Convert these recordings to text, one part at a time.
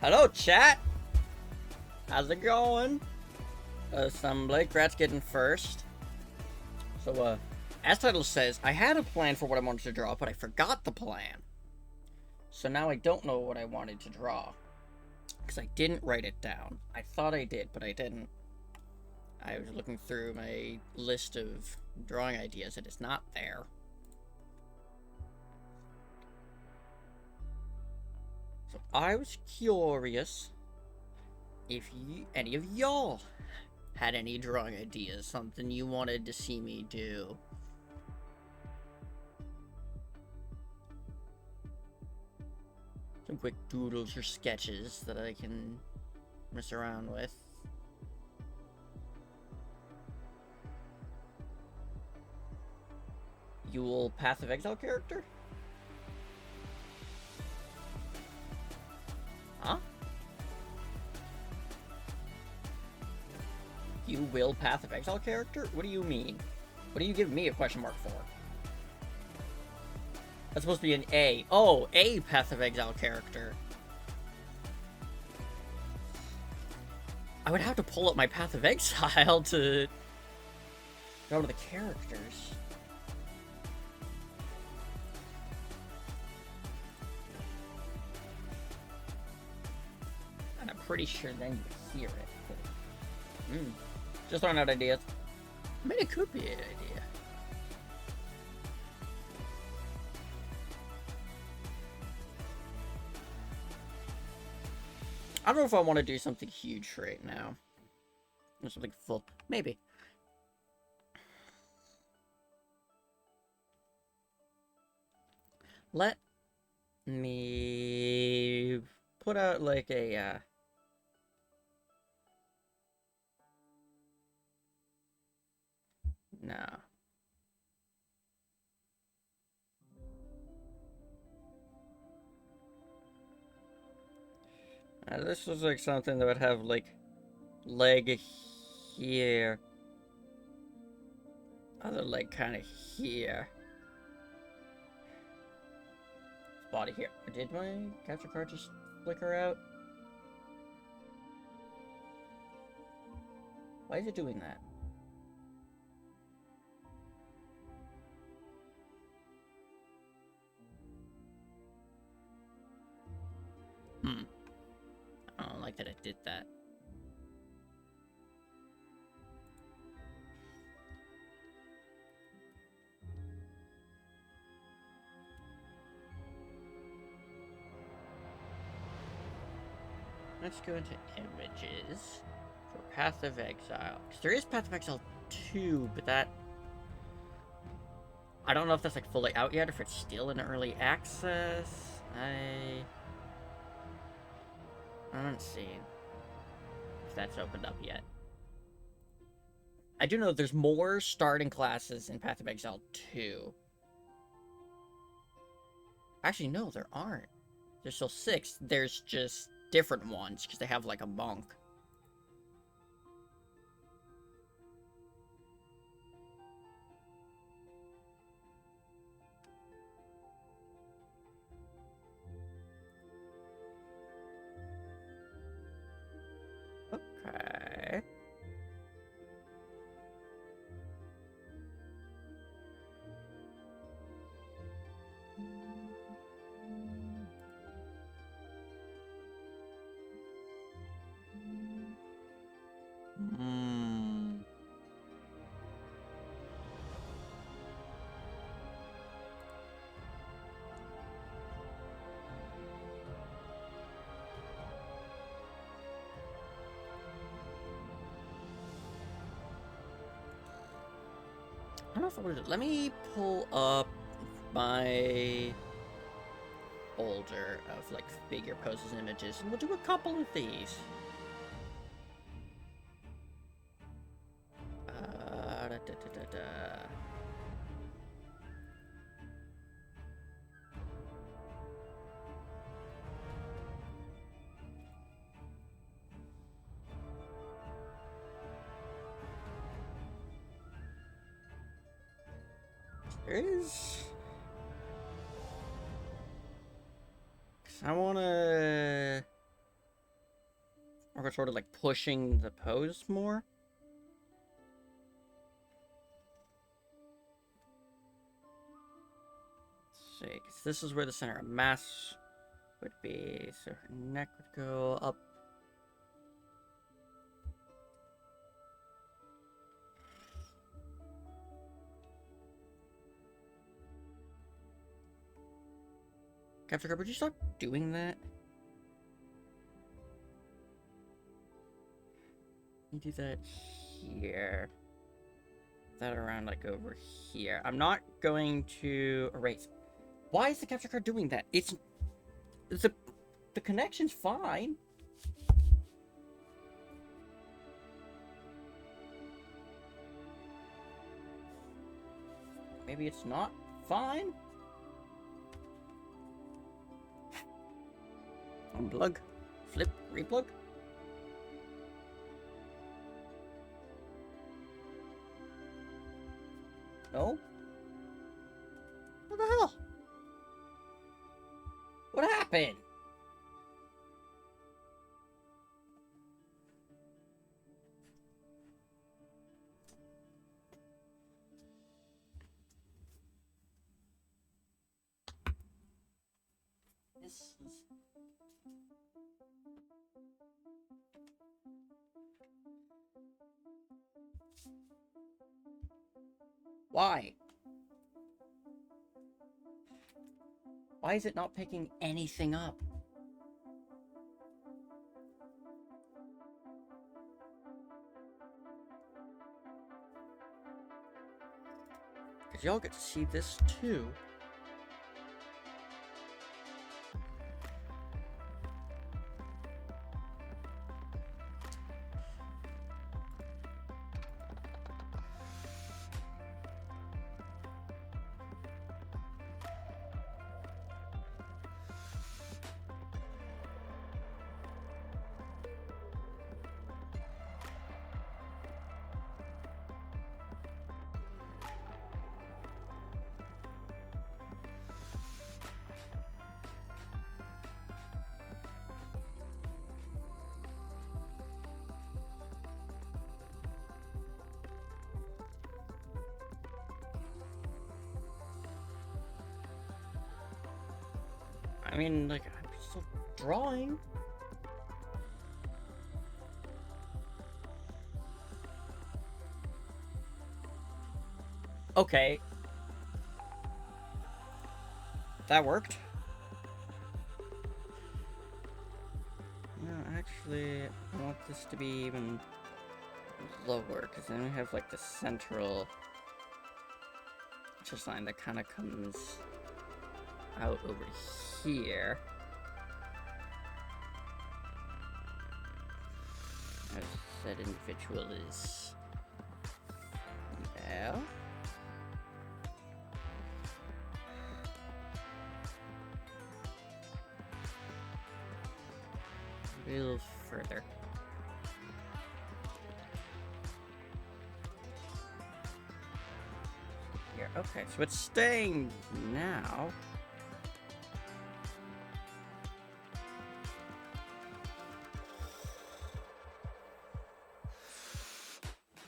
Hello, chat. How's it going? I'm Blake. Grat's getting first. So, as title says, I had a plan for what I wanted to draw, but I forgot the plan. So now I don't know what I wanted to draw. Because I didn't write it down. I thought I did, but I didn't. I was looking through my list of drawing ideas, and it's not there. So I was curious if any of y'all had any drawing ideas, something you wanted to see me do. Some quick doodles or sketches that I can mess around with. Yule Path of Exile character? Huh? You will Path of Exile character? What do you mean? What do you give me a question mark for? That's supposed to be an A. Oh, a Path of Exile character. I would have to pull up my Path of Exile to go to the characters. And I'm pretty sure then you would hear it. Just throwing out ideas. I mean, it could be an idea. I don't know if I want to do something huge right now. Or something full. Maybe. Let me put out like a no. This was like something that would have like leg here, other leg kind of here, body here. Did my capture card just flicker out? Why is it doing that? I don't like that it did that. Let's go into images for Path of Exile. Because there is Path of Exile 2, but that... I don't know if that's like fully out yet, or if it's still in early access. I haven't seen if that's opened up yet. I do know there's more starting classes in Path of Exile 2. Actually, no, there aren't. There's still 6. There's just different ones, because they have like a monk. Okay. I don't know if I would. Let me pull up my folder of like figure poses and images, and we'll do a couple of these. Da, da, da, da. There is... I wanna... Or sort of like pushing the pose more. Let's see, 'cause this is where the center of mass would be. So her neck would go up. Capture card, would you stop doing that? You do that here. That around like over here. I'm not going to erase. Why is the capture card doing that? It's the connection's fine. Maybe it's not fine. Unplug, flip, replug. No? What the hell? What happened? This is... Why? Why is it not picking anything up? Because y'all get to see this too. I mean, like, I'm still drawing. Okay. That worked. No, actually, I want this to be even lower, because then we have, like, the central just line that kind of comes out over here. As that individual is there. A little further. Here, okay, so it's staying now.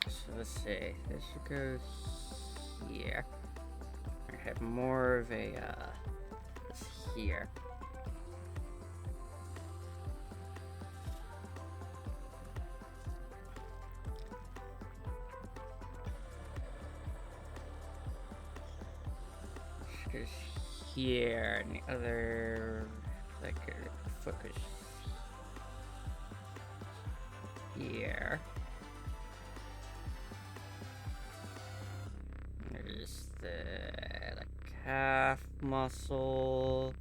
So let's see, this should go here. I have more of a, this here. Goes here, and the other, like, focus here. There's the calf muscle.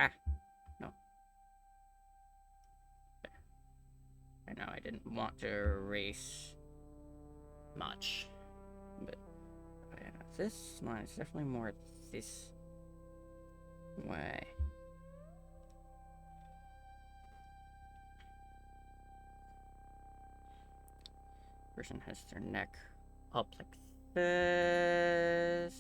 Ah, no. I know I didn't want to erase much, but yeah, this line is definitely more this way. Person has their neck up like this.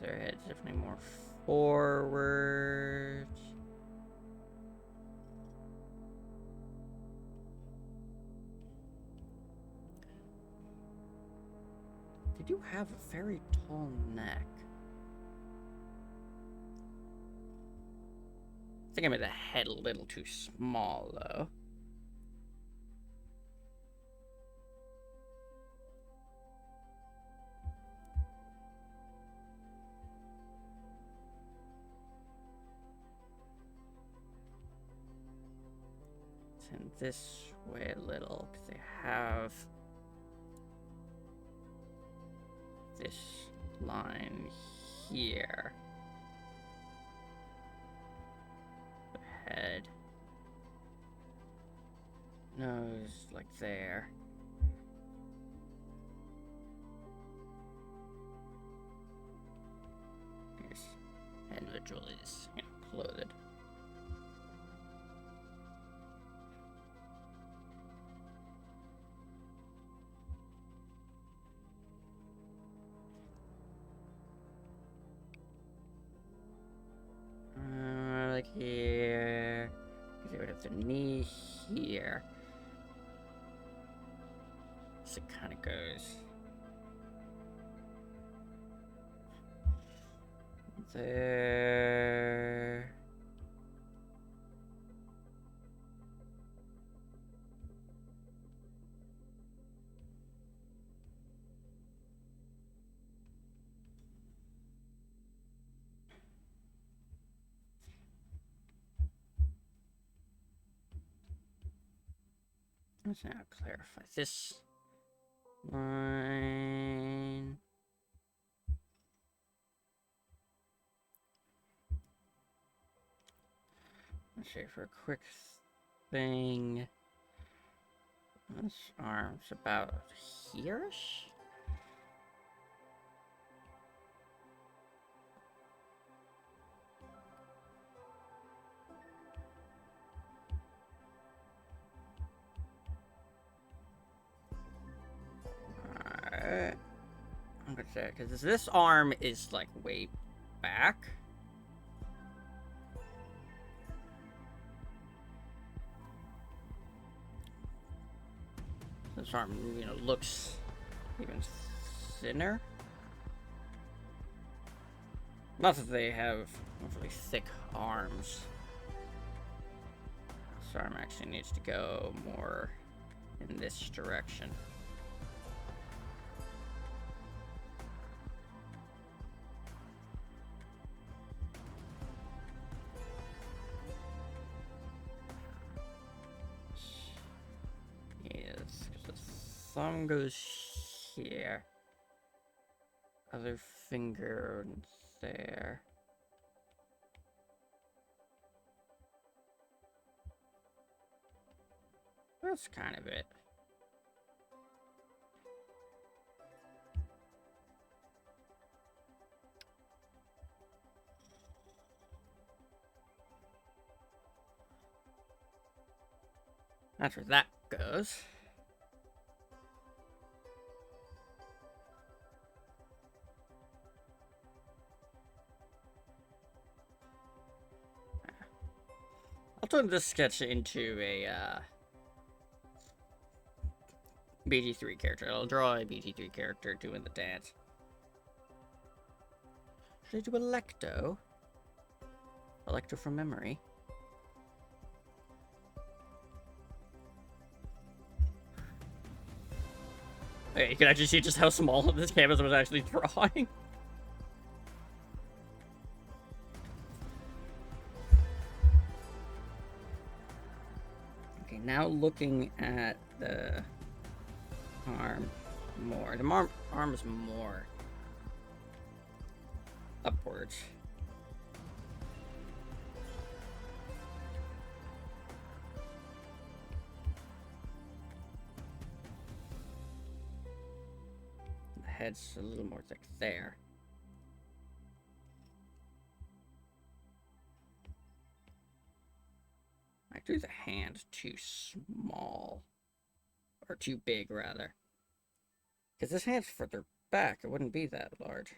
Their head's definitely more forward. They do have a very tall neck. I think I made the head a little too small, though. And this way a little, because they have this line here. The head. Nose, like there. This individual is, clothed. Like here, because they would have the knee here. So it kind of goes there. Let's now clarify this line. Let's say for a quick thing, this arm's about here-ish. I'm gonna say, because this arm is like way back. This arm, looks even thinner. Not that they have really thick arms. This arm actually needs to go more in this direction. Thumb goes here. Other finger there. That's kind of it. That's where that goes. I'll turn this sketch into a BG3 character. I'll draw a BG3 character doing the dance. Should I do Electo? Electo from memory. Okay, you can actually see just how small this canvas was actually drawing. Okay, now looking at the arm, more. The arm is more upwards. The head's a little more like there. I drew the hand too small. Or too big, rather. Because this hand's further back, it wouldn't be that large.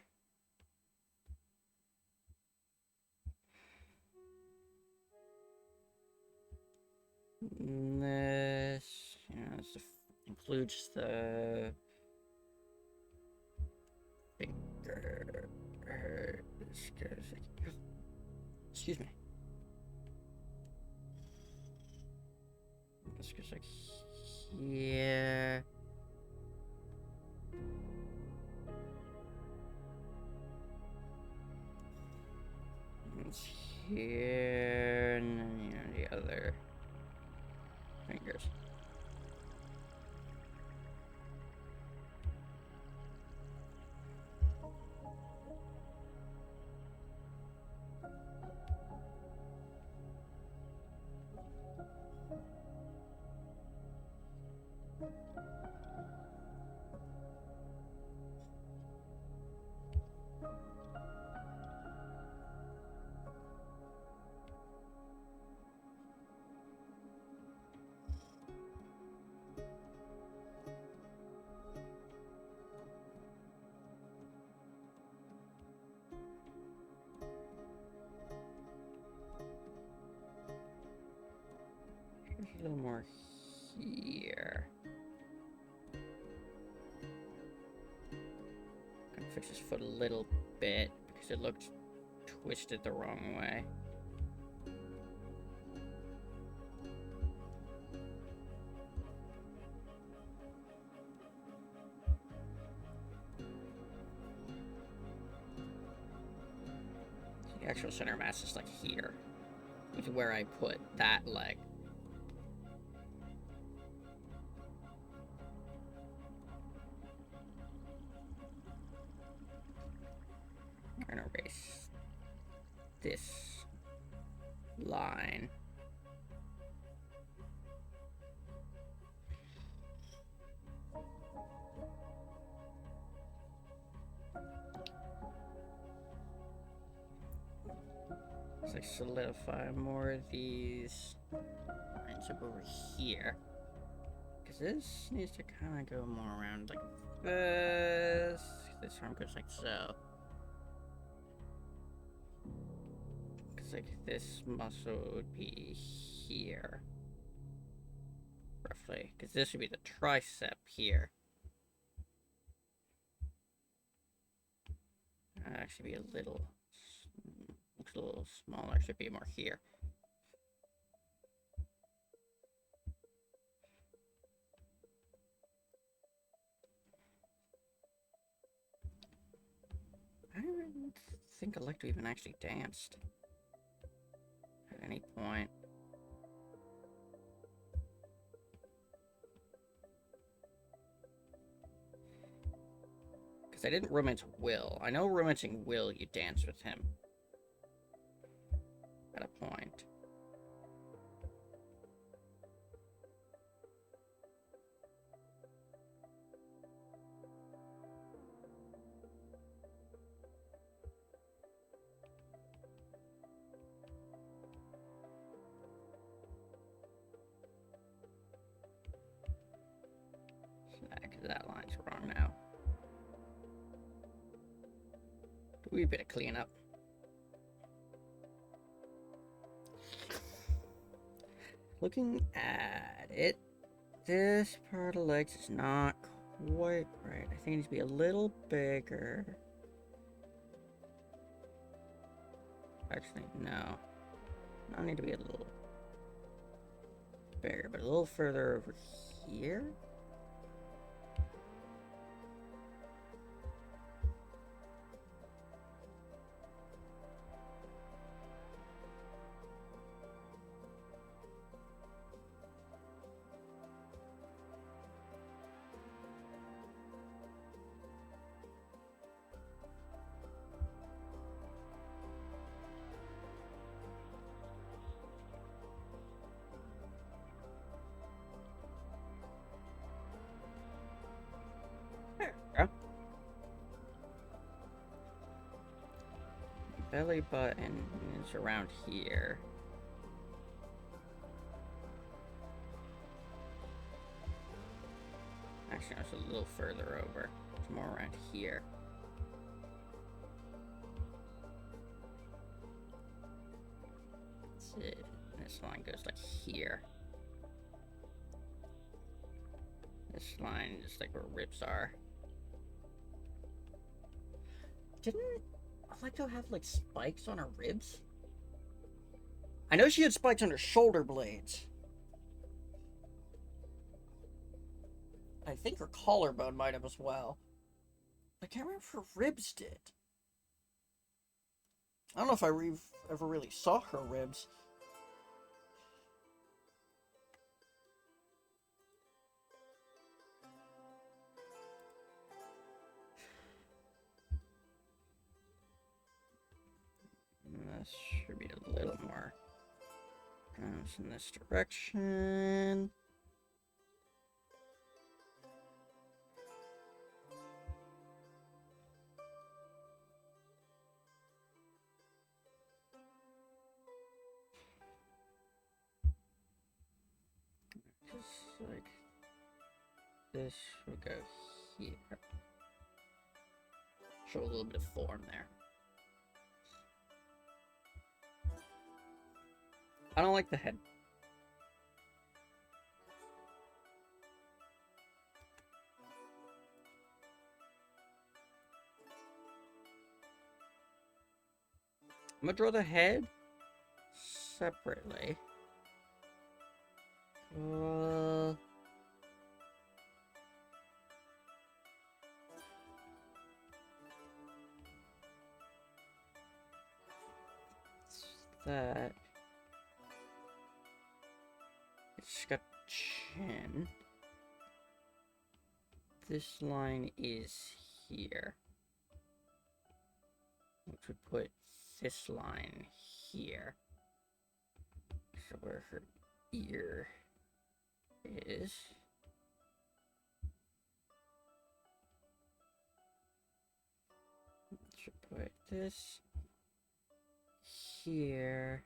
This, this includes the finger. This goes like, excuse me. This goes like here. It's here, and then the other fingers. A little more here. Gonna fix his foot a little bit because it looked twisted the wrong way. So the actual center mass is like here, which is where I put that leg. We're gonna erase this line. Let's like solidify more of these lines up over here. Because this needs to kind of go more around like this. This arm goes like so. Like this muscle would be here, roughly, because this would be the tricep here. Actually, be looks a little smaller. Should be more here. I don't think Electro even actually danced at any point. Because I didn't romance Will. I know romancing Will, you dance with him at a point. That line's wrong now. Do a bit of cleanup. Looking at it, this part of the legs is not quite right. I think it needs to be a little bigger. Actually, no. I need to be a little bigger, but a little further over here. belly button is around here. Actually, it's a little further over. It's more around here. That's it. This line goes like here. This line is like where ribs are. Didn't Alecto have like spikes on her ribs? I know she had spikes on her shoulder blades. I think her collarbone might have as well. I can't remember if her ribs did. I don't know if I ever really saw her ribs. This should be a little more in this direction. Just like this will go here. Show a little bit of form there. I don't like the head. I'm gonna draw the head separately. That. It's got chin. This line is here. Which would put this line here. So where her ear is. Should put this here.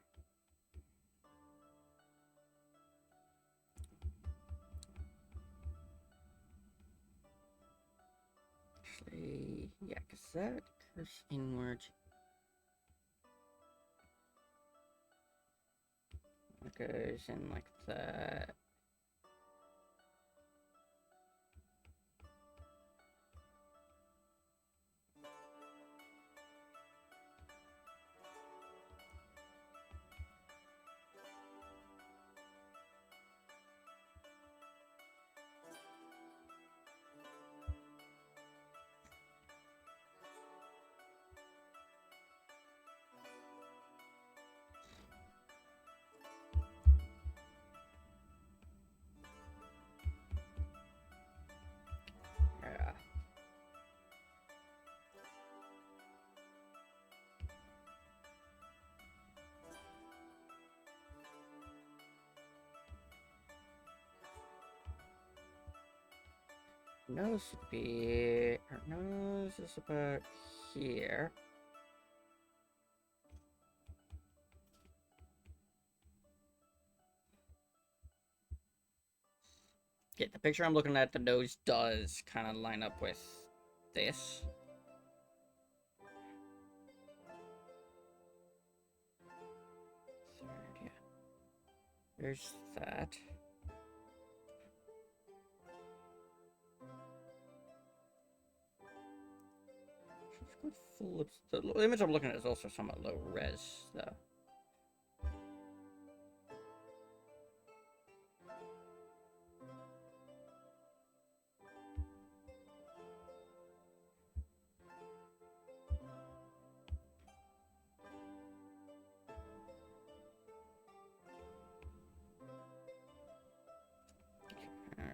Actually, yeah, because that curves inward. It goes in like that. Yeah. Nose would be, her nose is about here. Yeah, the picture I'm looking at, the nose does kind of line up with this. Third, yeah. There's that. The image I'm looking at is also somewhat low res, though.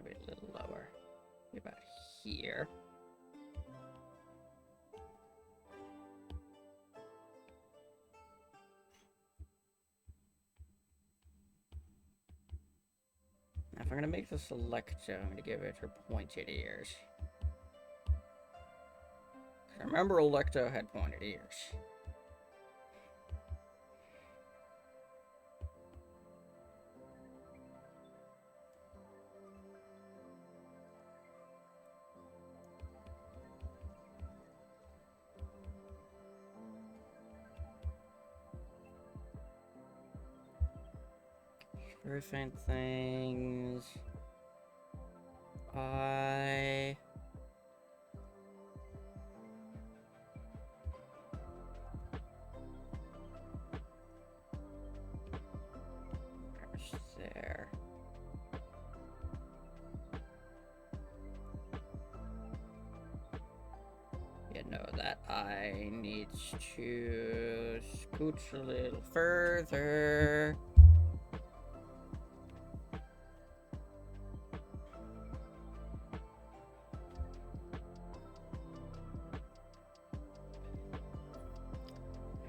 Maybe a little lower. Maybe about here. Now, if I'm gonna make this Electo, I'm gonna give it her pointed ears. I remember Electo had pointed ears. Very faint things. I... There. You know that I need to scooch a little further.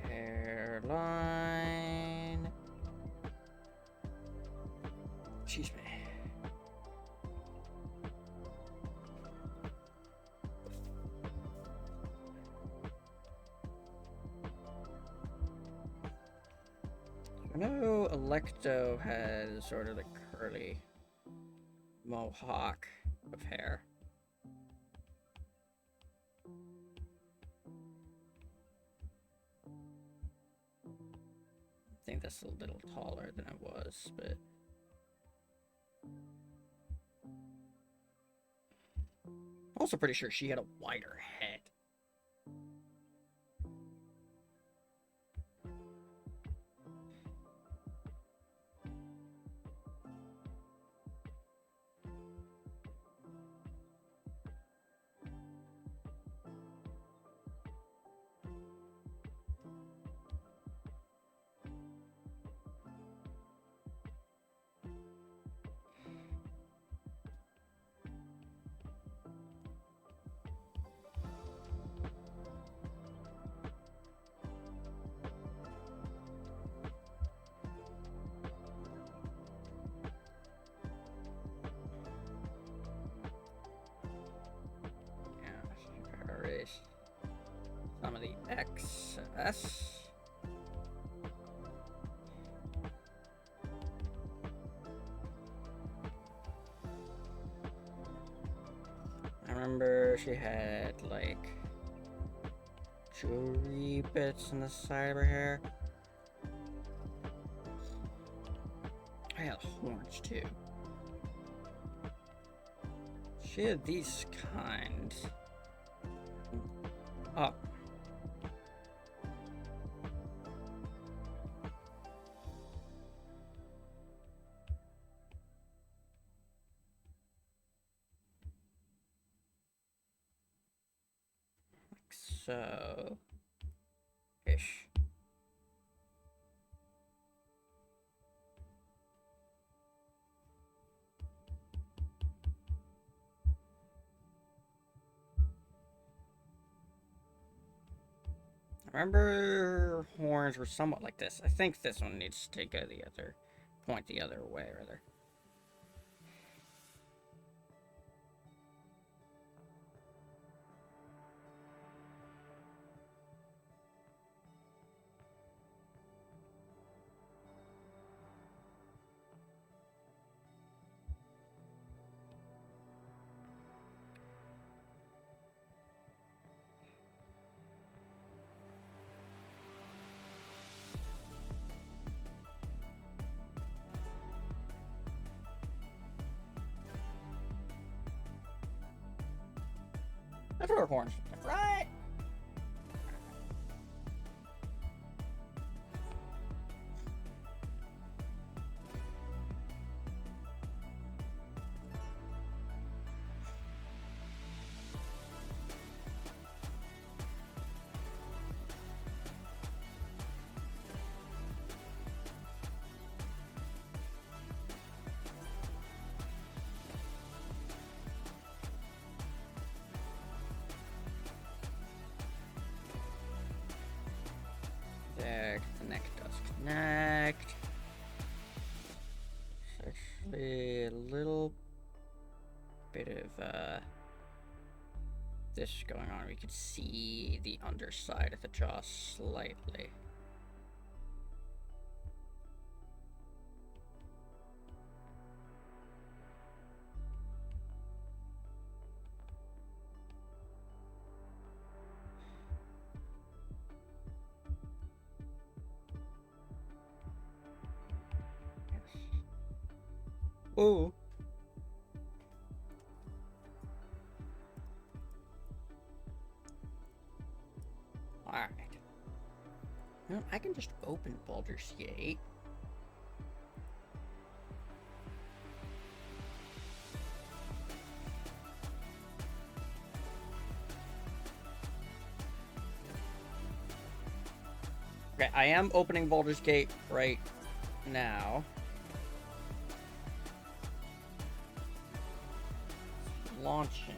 Hairline. Excuse me. I know Electo has sort of the curly mohawk of hair. I think that's a little taller than I was, but... Also pretty sure she had a wider head. Some of the excess. I remember she had like jewelry bits in the side of her hair. I had horns too. She had these kind. Up. Like so. Ish. Remember, horns were somewhat like this. I think this one needs to go the other, point the other way, rather. That's what her horns look like, right? There, the neck does connect. There's actually a little bit of this going on. We could see the underside of the jaw slightly. Yes. Ooh. Alright. You know, I can just open Baldur's Gate. Okay, I am opening Baldur's Gate right now. Launching.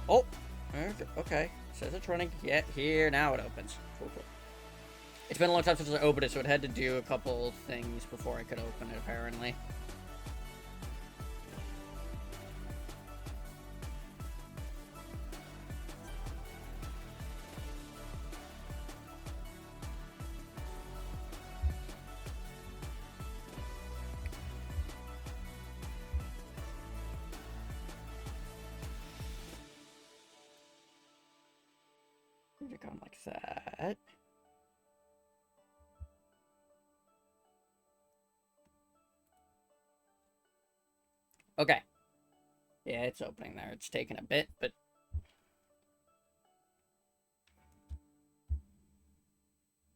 Oh! Okay. It says it's running. Yeah, here, now it opens. Cool, cool. It's been a long time since I opened it, so it had to do a couple things before I could open it, apparently. You're going like that. Okay. Yeah, it's opening there. It's taking a bit, but... I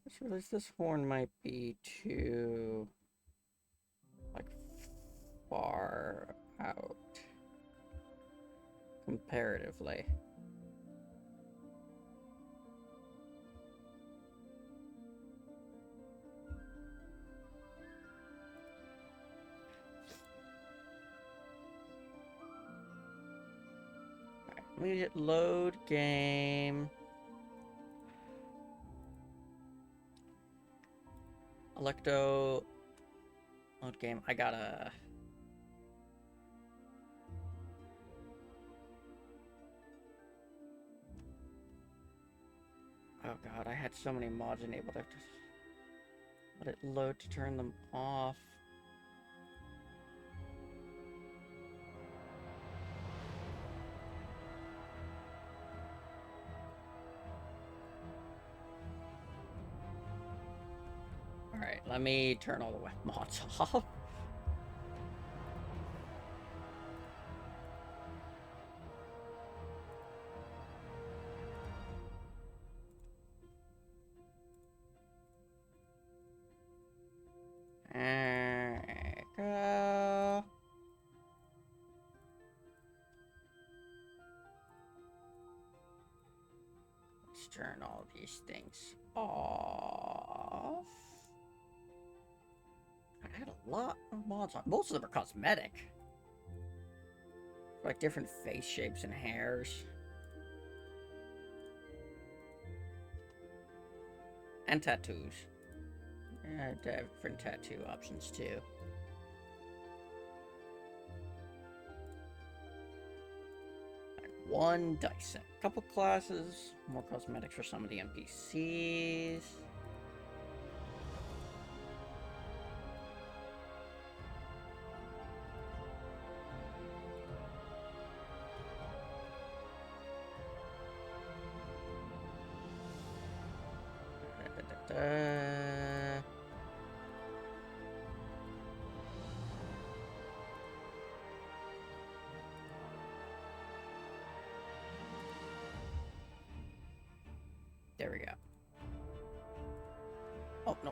just realized this horn might be too... like, far out. Comparatively. Let me hit load game. Electo. Load game. I gotta. Oh god, I had so many mods enabled. I have to let it load to turn them off. Alright, let me turn all the web mods off. Alright, go. Let's turn all these things off. I had a lot of mods on. Most of them are cosmetic. Like different face shapes and hairs. And tattoos. Yeah, different tattoo options too. Like one dice set. Couple classes. More cosmetics for some of the NPCs. There we go. Oh, no.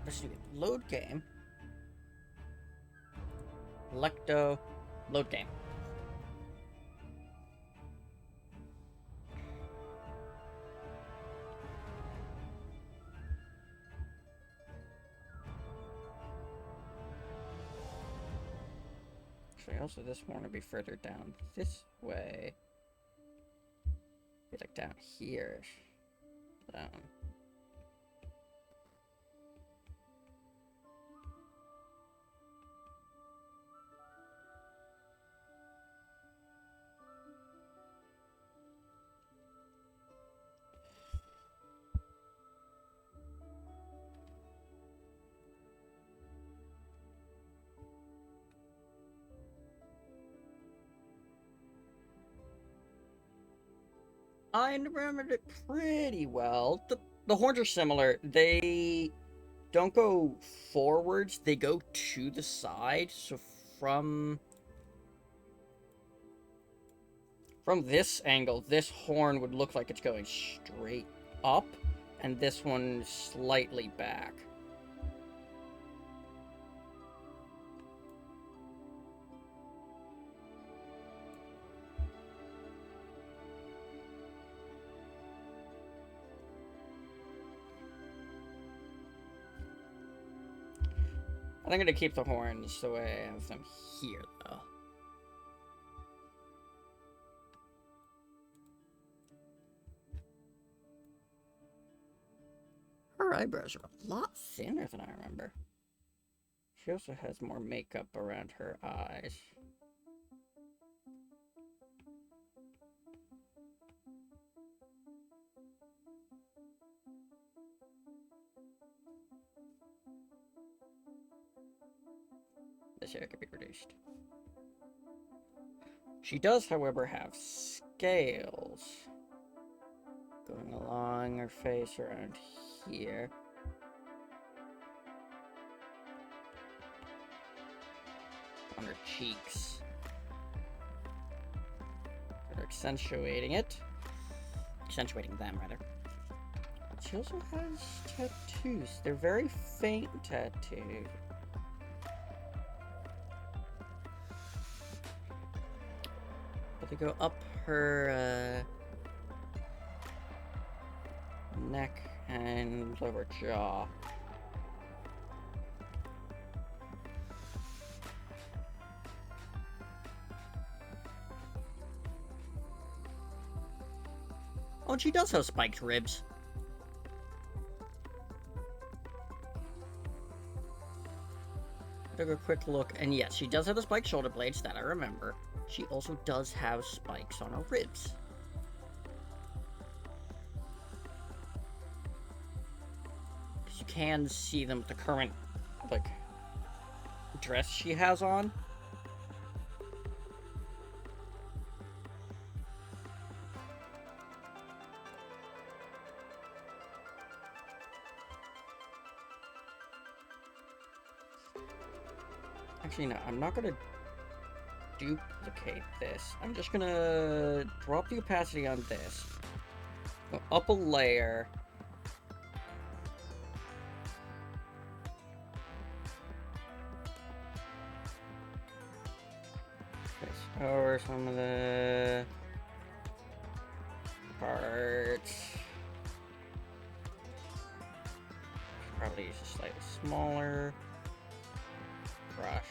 Let's do it. Load game. Electo. Load game. Actually, also this one would be further down this way. Be like down here. Down. I remembered it pretty well. The horns are similar. They don't go forwards, they go to the side. So from this angle, this horn would look like it's going straight up, and this one slightly back. I'm going to keep the horns the way I have them here, though. Her eyebrows are a lot thinner than I remember. She also has more makeup around her eyes. This hair could be reduced. She does, however, have scales going along her face around here. On her cheeks. They're accentuating it. Accentuating them, rather. She also has tattoos. They're very faint tattoos. But they go up her neck and lower jaw. Oh, and she does have spiked ribs. Took a quick look, and yes, she does have the spiked shoulder blades, that I remember. She also does have spikes on her ribs. Because you can see them with the current, like, dress she has on. Actually, no, I'm not gonna duplicate this. I'm just gonna drop the opacity on this. Go up a layer. Place over some of the parts. Probably use a slightly smaller brush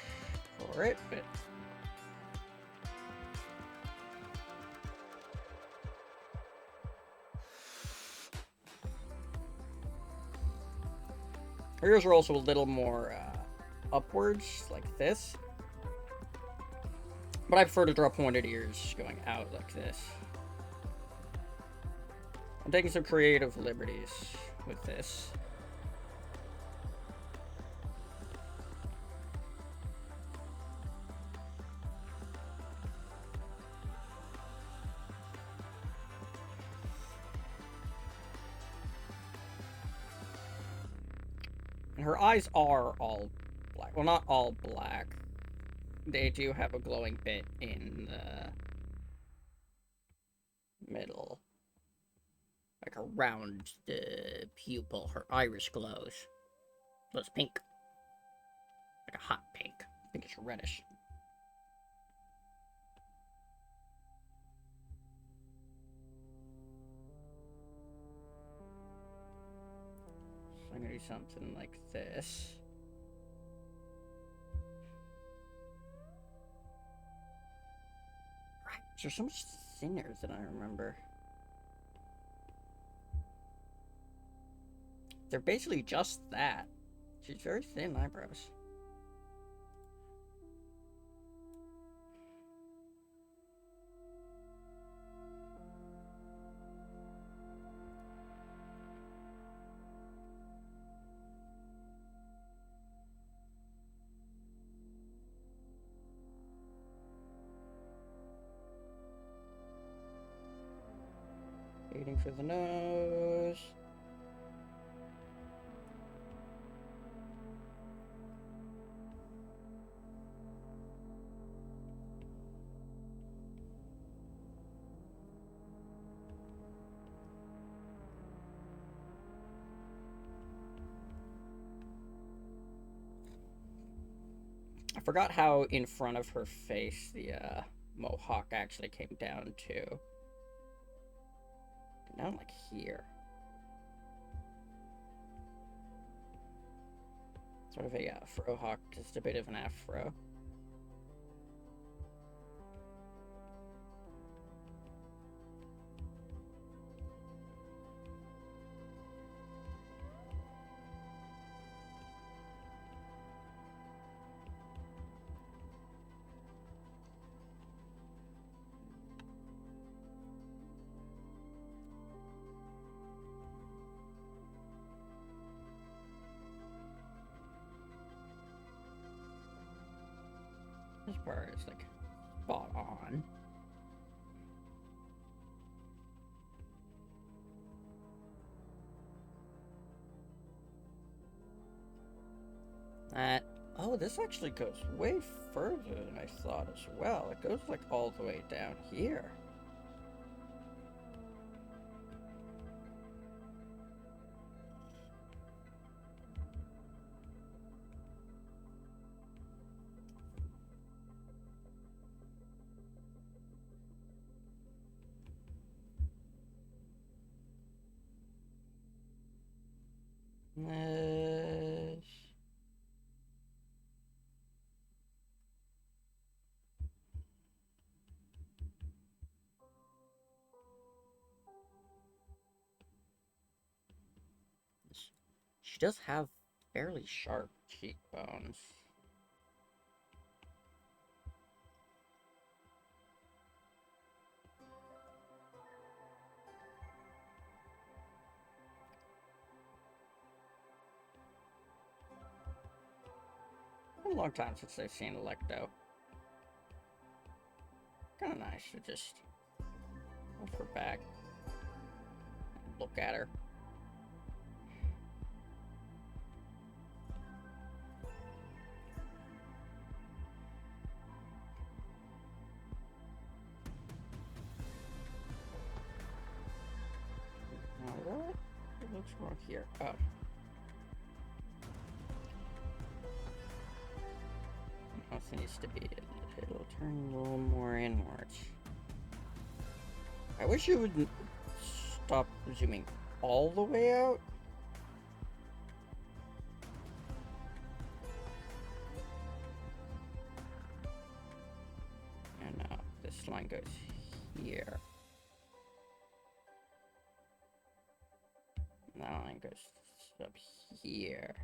for it, but her ears are also a little more upwards, like this. But I prefer to draw pointed ears going out like this. I'm taking some creative liberties with this. And her eyes are all black. Well, not all black. They do have a glowing bit in the middle. Like around the pupil. Her iris glows. Glows pink. Like a hot pink. Pinkish reddish. So I'm gonna do something like this. Right, they're so much thinner than I remember. They're basically just that. She's very thin eyebrows. Waiting for the nose. I forgot how in front of her face the mohawk actually came down to. Down like here. Sort of a frohawk, just a bit of an afro. This part is like spot on. Oh, this actually goes way further than I thought as well. It goes like all the way down here. She does have fairly sharp cheekbones. Been a long time since I've seen Electo. Kind of nice to just move her back and look at her. What? What looks wrong here? Oh. Mouth needs to be, it'll turn a little more inwards. I wish you would stop zooming all the way out. And this line goes here. And that line goes up here.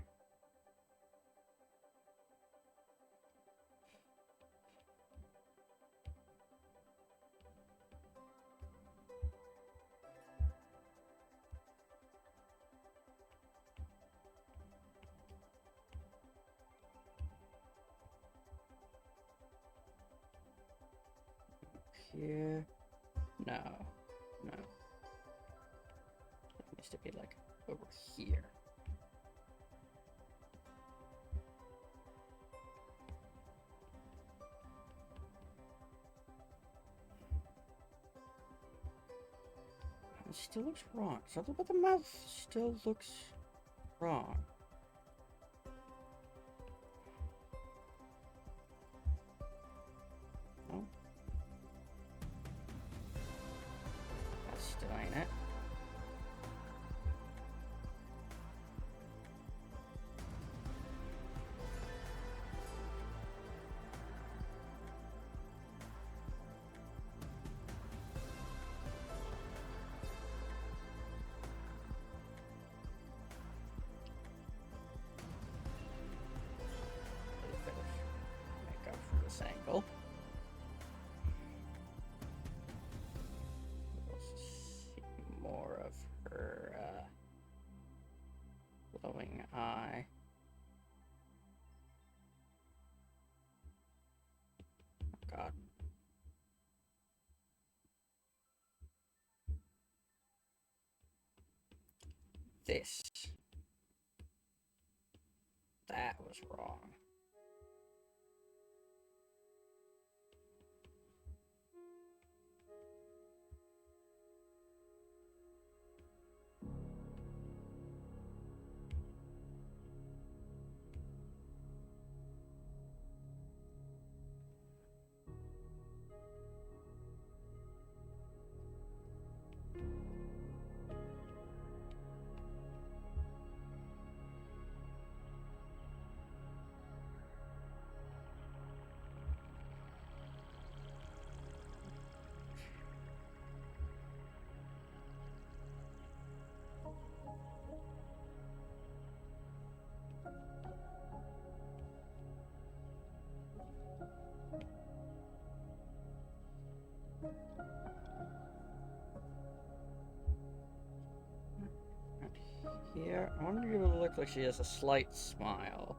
Here. No. No. It needs to be like over here. It still looks wrong. Something about the mouth still looks wrong. No. That's still ain't it. Angle. We'll see more of her glowing eye. Oh God. That was wrong. I want to give it a look like she has a slight smile.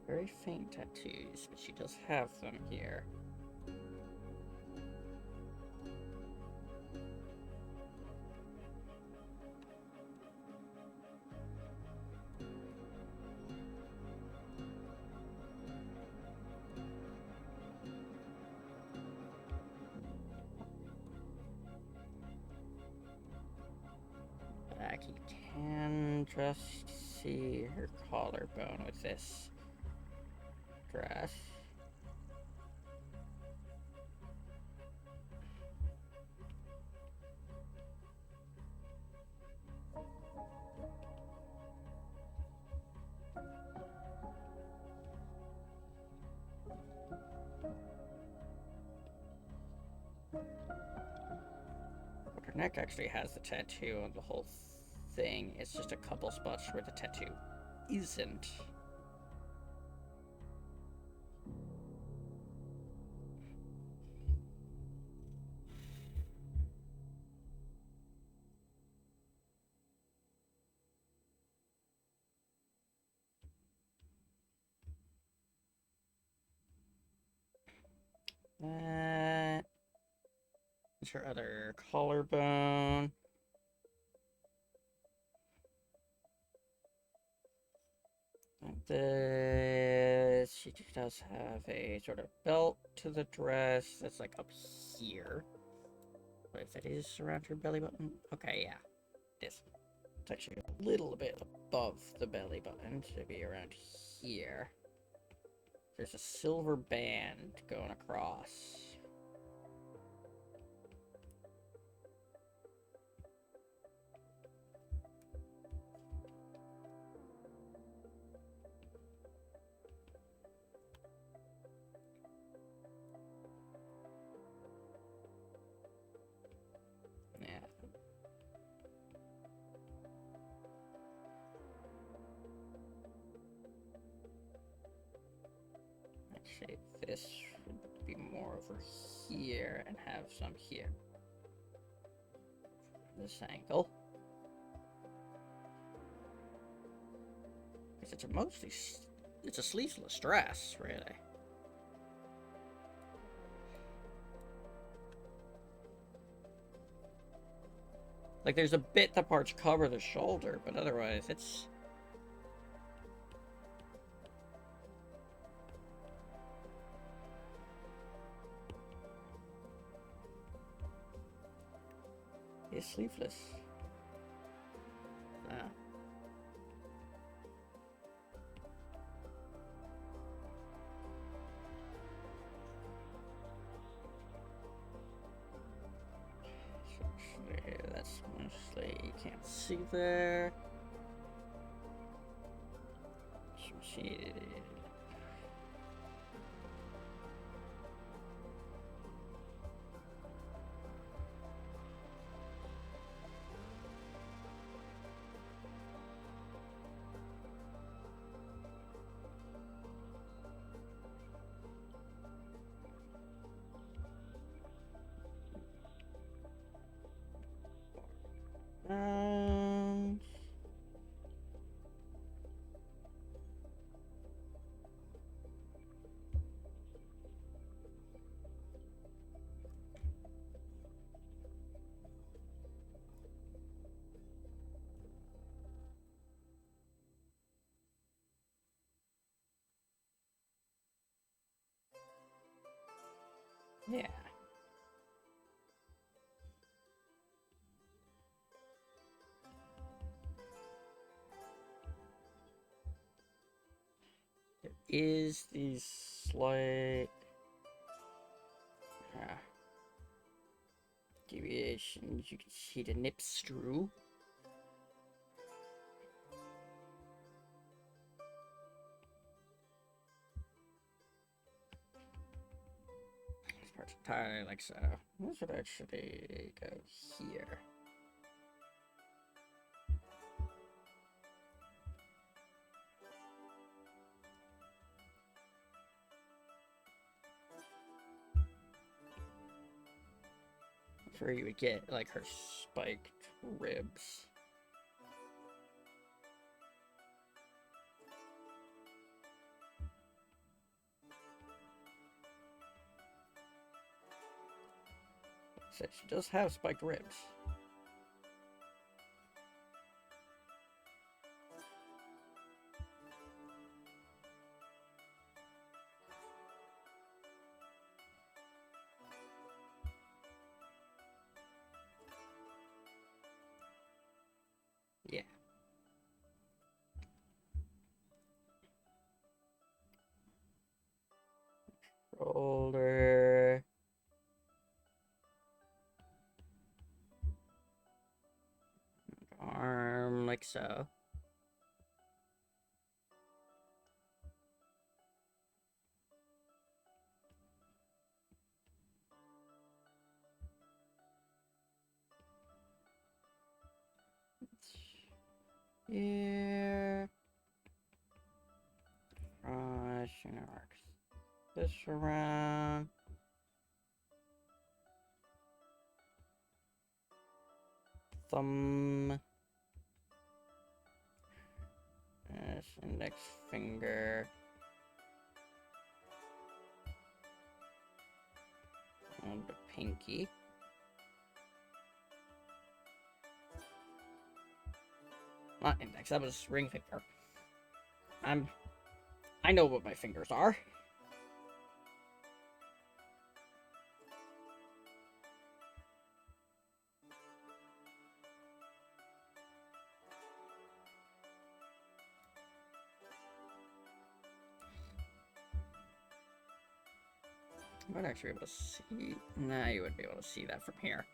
Very faint tattoos, but she does have them here. But you can just see her collarbone with this dress. Her neck actually has the tattoo on the whole thing. It's just a couple spots where the tattoo isn't. That is her other collarbone. Like this. She does have a sort of belt to the dress that's like up here. But if it is around her belly button, okay, yeah, it is. It's actually a little bit above the belly button, should be around here. There's a silver band going across. Yeah. Actually, this would be more over here and have some here. This angle. Because it's a mostly, it's a sleeveless dress, really. Like, there's a bit that parts cover the shoulder, but otherwise, it's... It's sleeveless. Ah. That's mostly, you can't see there. She... yeah. There is these slight deviations. You can see the nip screw. entirely like so. This should actually go here. That's where you would get, like, her spiked ribs. So she does have spiked ribs. Yeah. Shoulder. Arm, like so. Here. Brush, and it works this around. Thumb. This index finger. And the pinky. Not index, that was ring finger. I know what my fingers are. I might actually be able to see. Nah, you wouldn't be able to see that from here.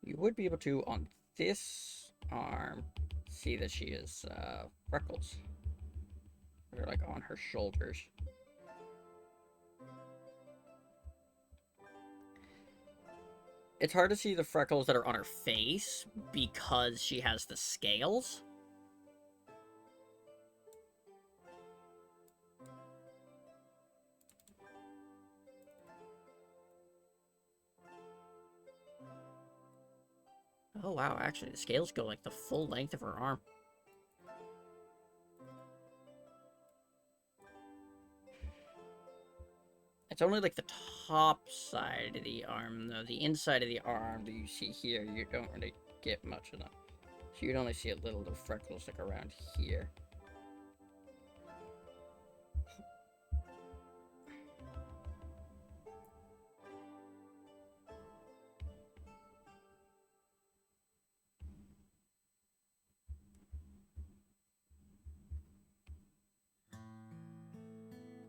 You would be able to, on this arm, see that she is freckles. They're like on her shoulders. It's hard to see the freckles that are on her face because she has the scales. Oh wow, actually the scales go like the full length of her arm. It's only like the top side of the arm, though. The inside of the arm that you see here, you don't really get much of them. So you'd only see a little of freckles like around here.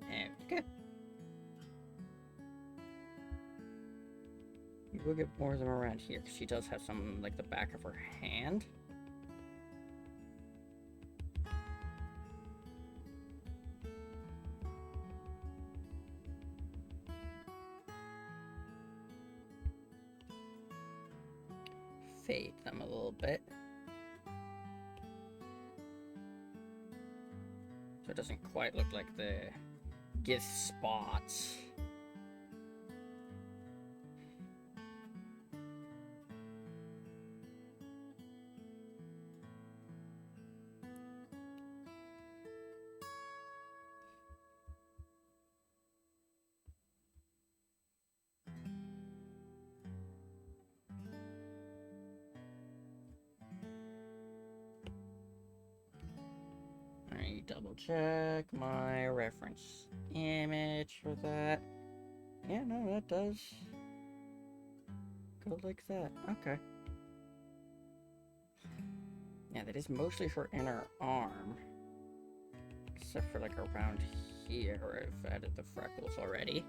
And good. You will get more of them around here, because she does have some like the back of her hand. Fade them a little bit. So it doesn't quite look like the gift spots. Double check my reference image for that. Yeah, no, that does go like that. Okay. Yeah, that is mostly her inner arm. Except for like around here where I've added the freckles already.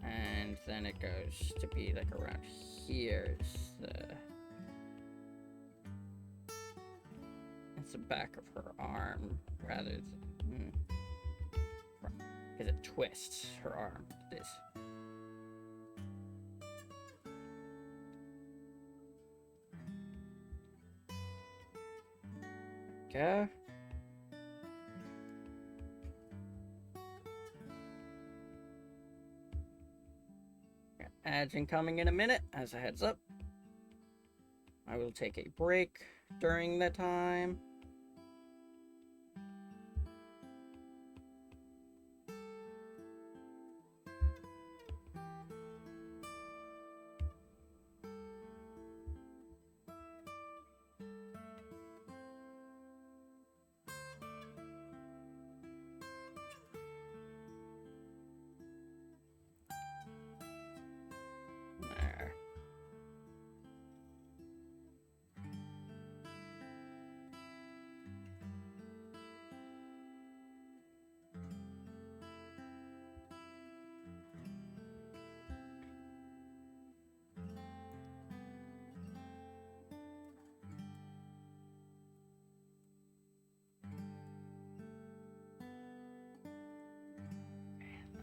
And then it goes to be like around here is the it's the back of her arm rather than because it twists her arm. This. Okay. Ads incoming in a minute. As a heads up, I will take a break during that time. There.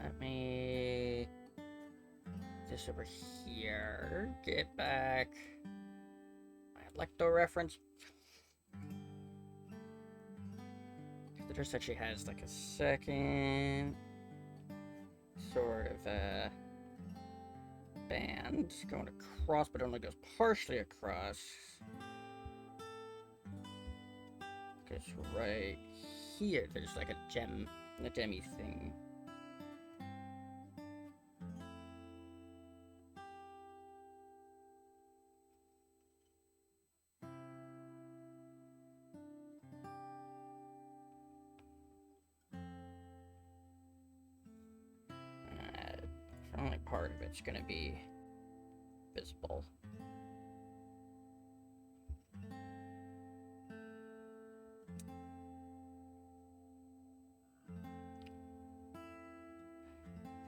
Let me this over here. Get back. Lecto reference. The dress actually has like a second sort of band going across, but it only goes partially across. Because right here, there's like a gemmy thing. Only part of it's gonna be visible.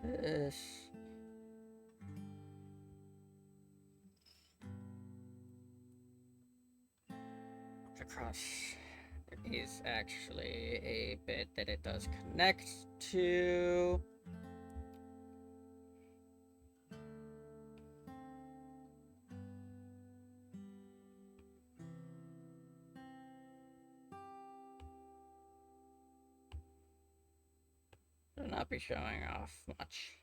This across is actually a bit that it does connect to. Will not be showing off much.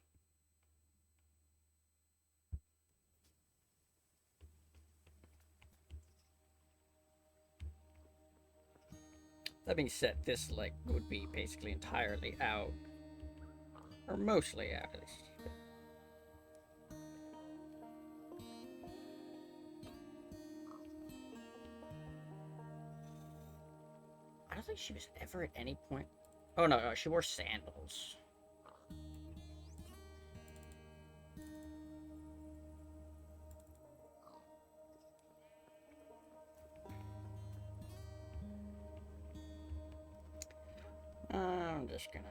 That being said, this leg would be basically entirely out, or mostly out at least. I don't think she was ever at any point. Oh no, she wore sandals. I'm just gonna.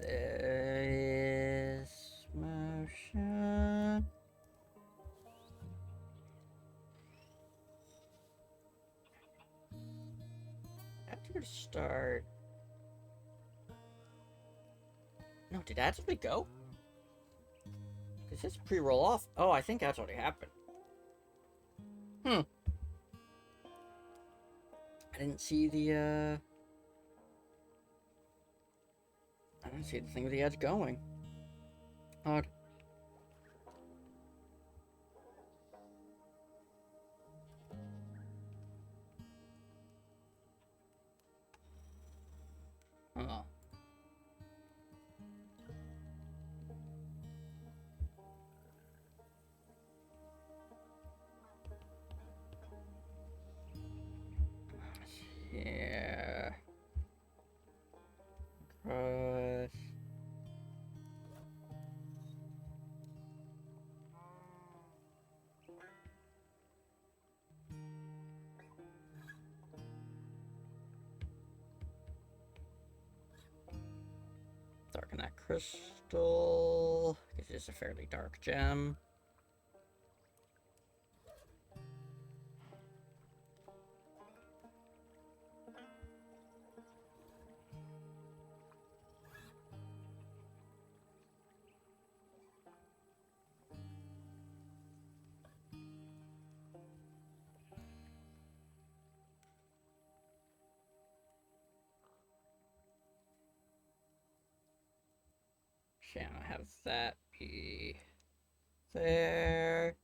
This motion. After start. No, did that actually go? Because it's pre-roll off. Oh, I think that's already happened. I didn't see the, I didn't see the thing with the ads going. Odd. Oh. Yeah. Cross. crystal. This is a fairly dark gem. Okay, I'll have that be there.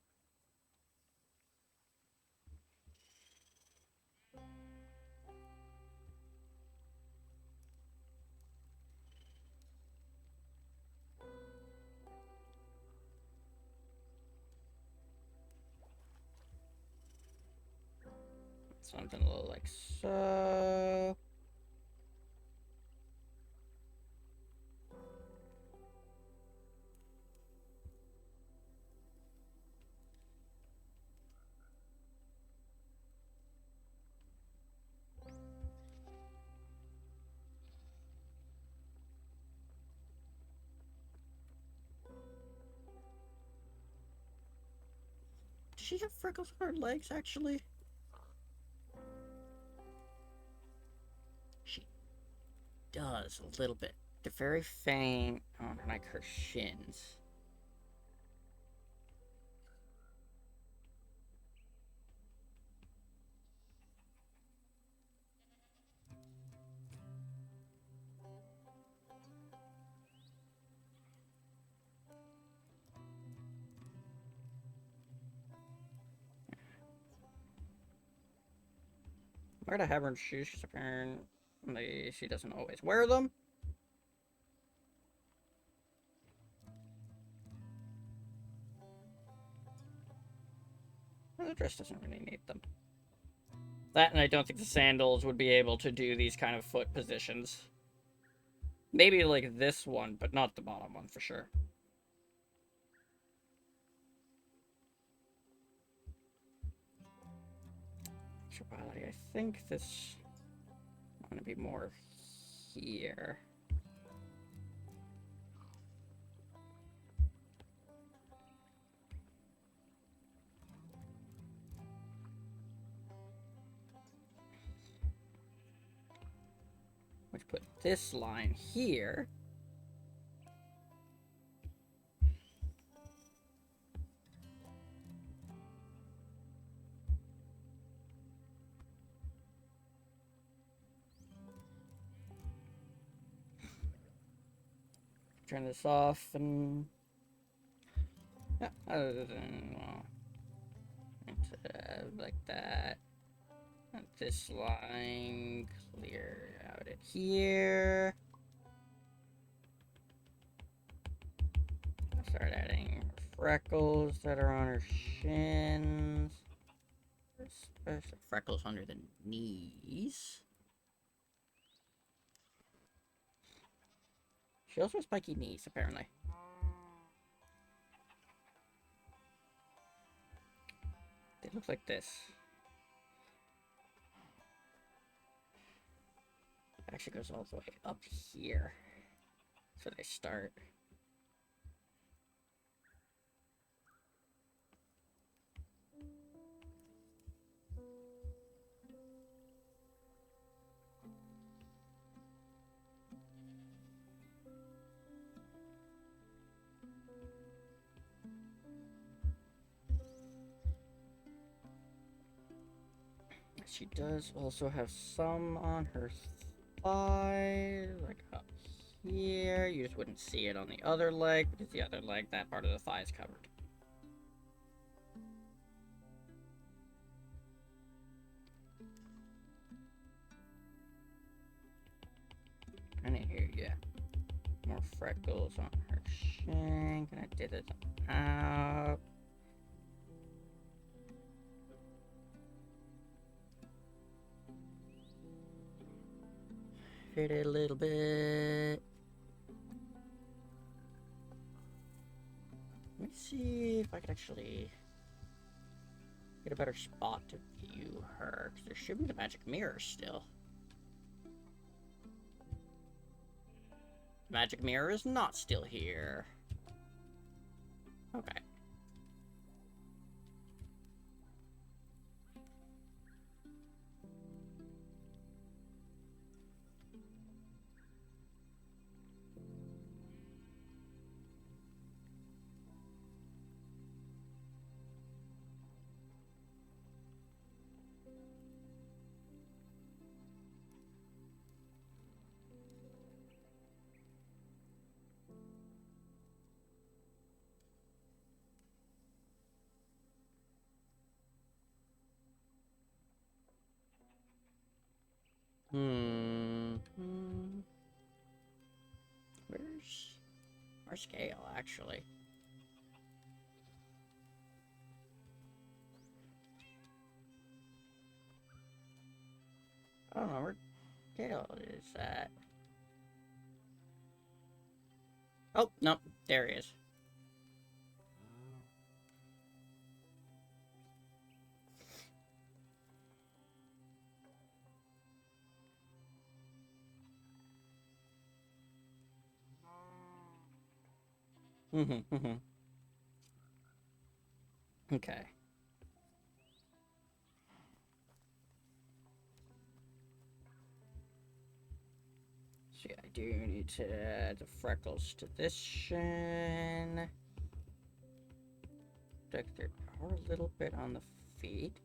Something a little like so. Does she have freckles on her legs, actually? She does, a little bit. They're very faint on, like, her shins. Where to have her shoes? She's apparently she doesn't always wear them. Well, the dress doesn't really need them. That, and I don't think the sandals would be able to do these kind of foot positions. Maybe like this one, but not the bottom one for sure. Body, I think this is going to be more here. Which put this line here. Turn this off and yeah, other than well, like that. And this line clear out it here. Start adding freckles that are on her shins. Especially freckles under the knees. She also has spiky knees, apparently. They look like this. It actually goes all the way up here. So they start. She does also have some on her thigh, like up here. You just wouldn't see it on the other leg, because the other leg, that part of the thigh is covered. And here, yeah. More freckles on her shin. Can I did it out? Fit it a little bit. Let me see if I can actually get a better spot to view her, because there should be the magic mirror still. The magic mirror is not still here. Okay. Where's Gale, actually? I don't know where Gale is at. Oh, no, there he is. Okay. So yeah, I do need to add the freckles to this shin. Protect their power a little bit on the feet.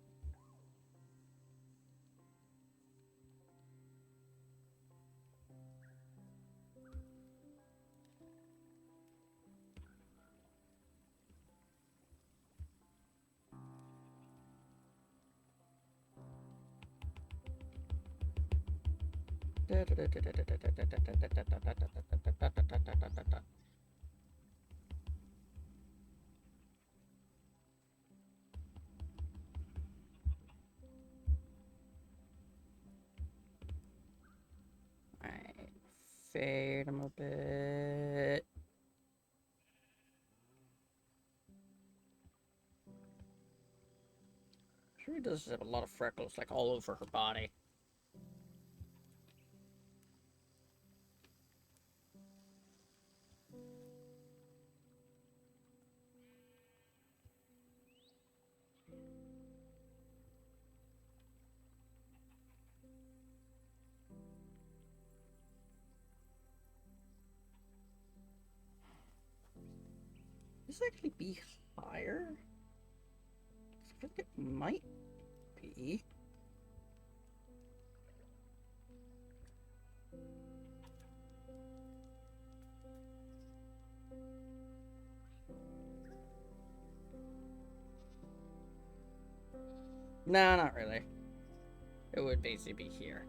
Alright, fade him a bit. She does have a lot of freckles, like all over her body. This actually be higher? I think it might be. No, not really. It would basically be here.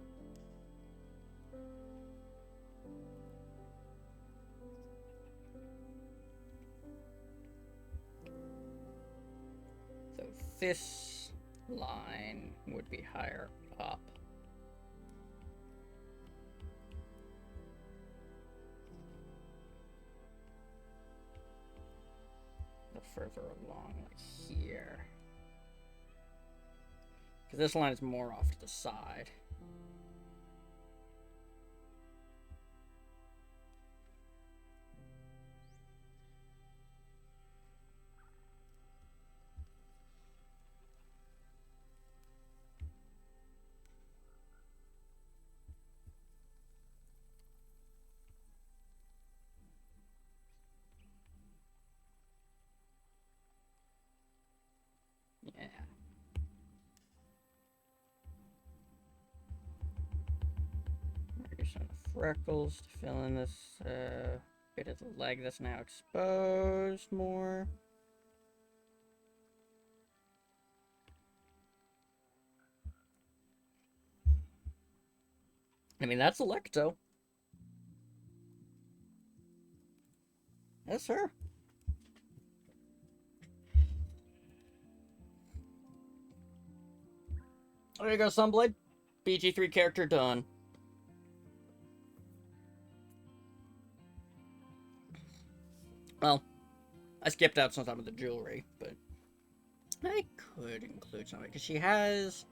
So this line would be higher up. The further along, like here. Because this line is more off to the side. Yeah. Maybe some freckles to fill in this bit of the leg that's now exposed more. I mean, that's Electo. That's her. There you go, Sunblade. BG3 character done. Well, I skipped out some of the jewelry, but I could include some of it because she has.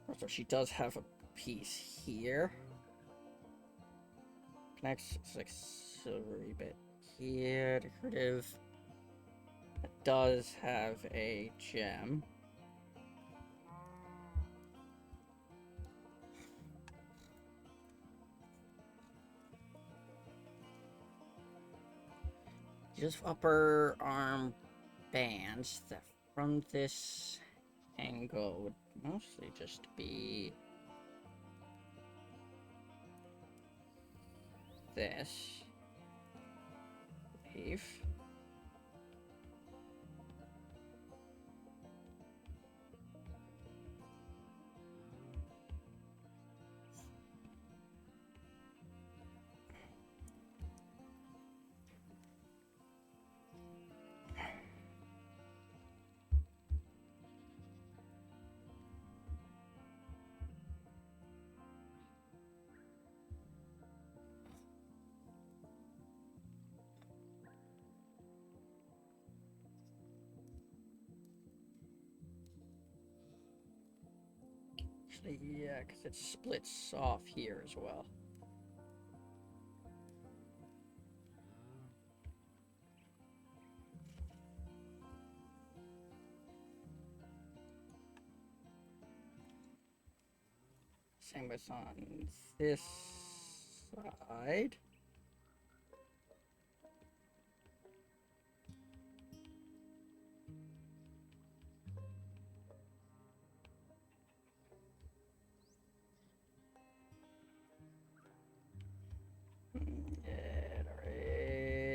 Also, she does have a piece here. next auxiliary bit here. Decorative. It does have a gem. Just upper arm bands that from this angle would mostly just be this, I believe. Actually, yeah, because it splits off here as well. Same with on this side.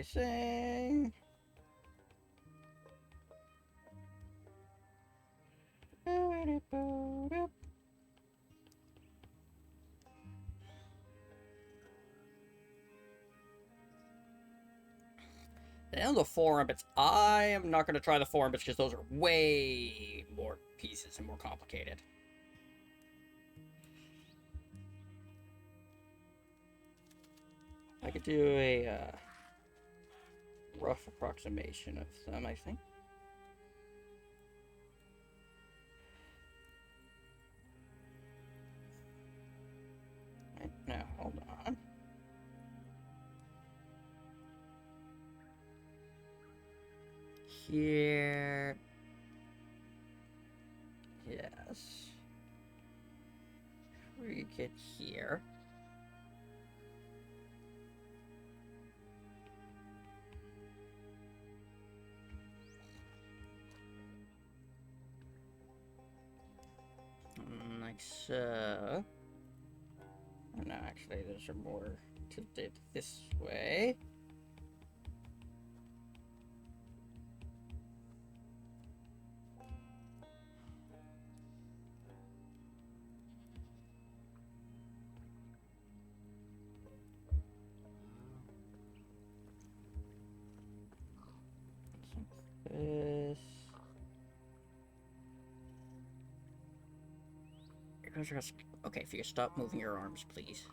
Racing. And the forearm bits, I am not going to try the forearm bits because those are way more pieces and more complicated. I could do a rough approximation of them, I think. Right, now, hold on. Here. Yes. We get here. Like so. No, actually, those are more tilted this way. This. Okay, if you could stop moving your arms, please.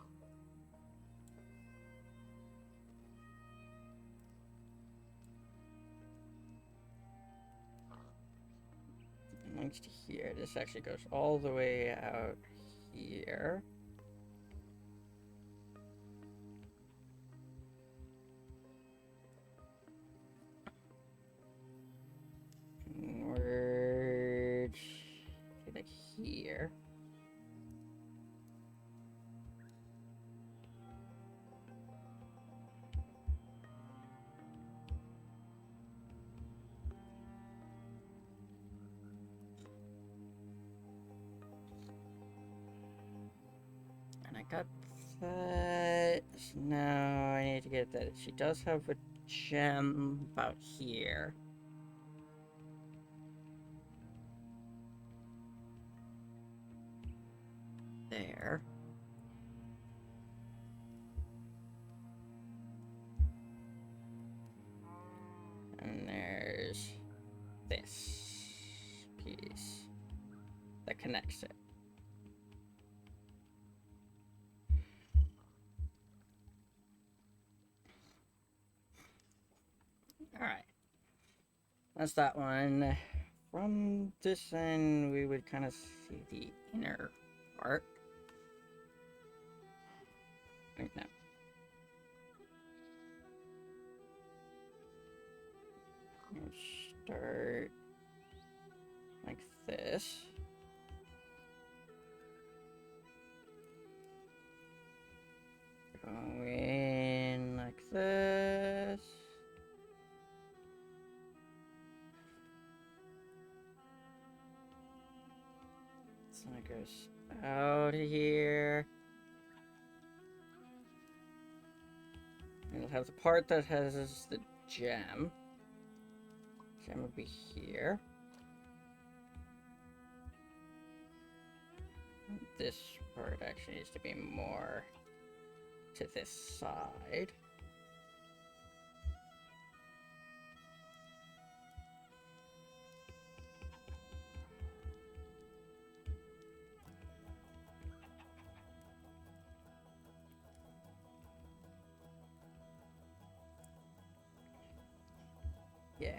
Next to here, this actually goes all the way out here. Merge like here. And I got that. Now I need to get that. She does have a gem about here. There. And there's this piece that connects it. Alright. That's that one. From this end, we would kind of see the inner part. Wait, no. start like this. Go in like this. So it goes out of here. And it'll have the part that has the gem. Gem will be here. This part actually needs to be more to this side. Yeah.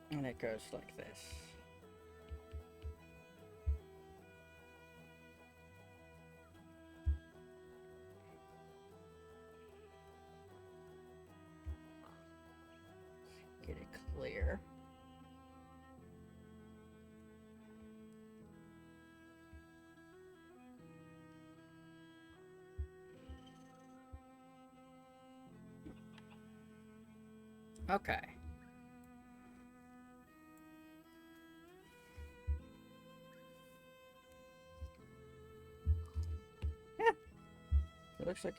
And it goes like this. Get it clear. Okay. Yeah. It looks like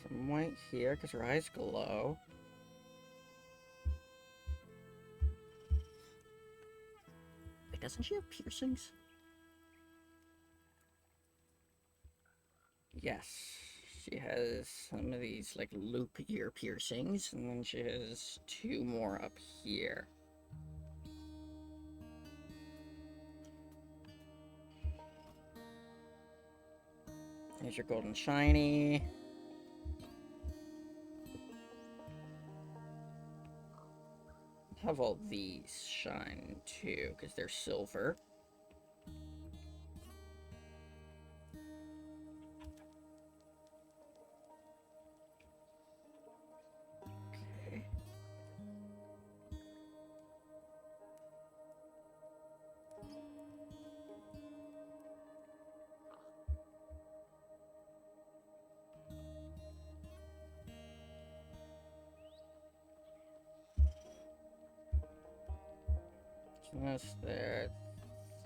some white here because her eyes glow. Wait, doesn't she have piercings? Yes. She has some of these like loop ear piercings, and then she has 2 more up here. Here's your golden shiny. Have all these shine too, because they're silver. Okay. So that's there.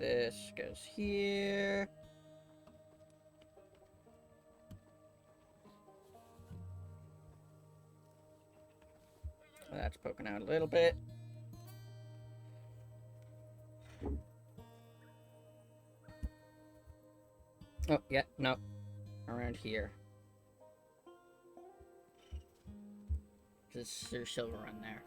This goes here. That's poking out a little bit. Oh, yeah, no. Around here. There's silver on there.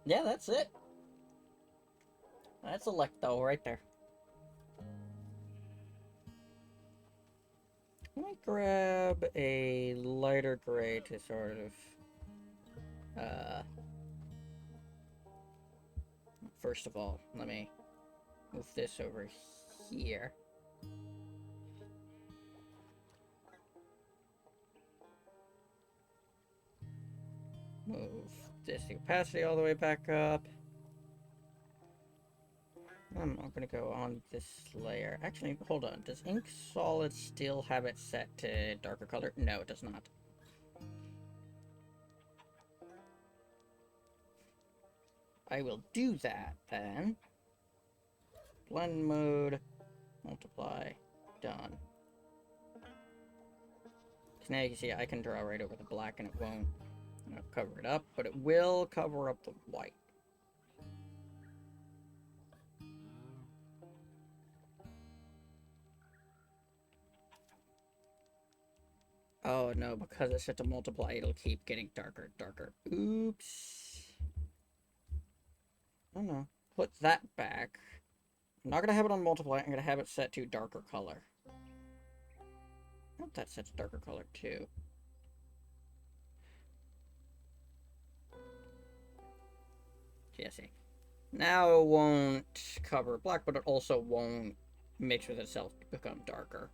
Yeah, that's it. That's Electo right there. Let me grab a lighter gray to sort of, first of all, let me move this over here. Move this opacity all the way back up. I'm gonna go on this layer. Actually, hold on. Does Ink Solid still have it set to darker color? No, it does not. I will do that then. Blend mode, multiply, done. So now you can see I can draw right over the black and it won't cover it up, but it will cover up the white. Oh no, because it's set to multiply, it'll keep getting darker and darker. Oops. Oh no. Put that back. I'm not gonna have it on multiply, I'm gonna have it set to darker color. Oh, that set's darker color too. Yeah, see. Now it won't cover black, but it also won't mix with itself to become darker.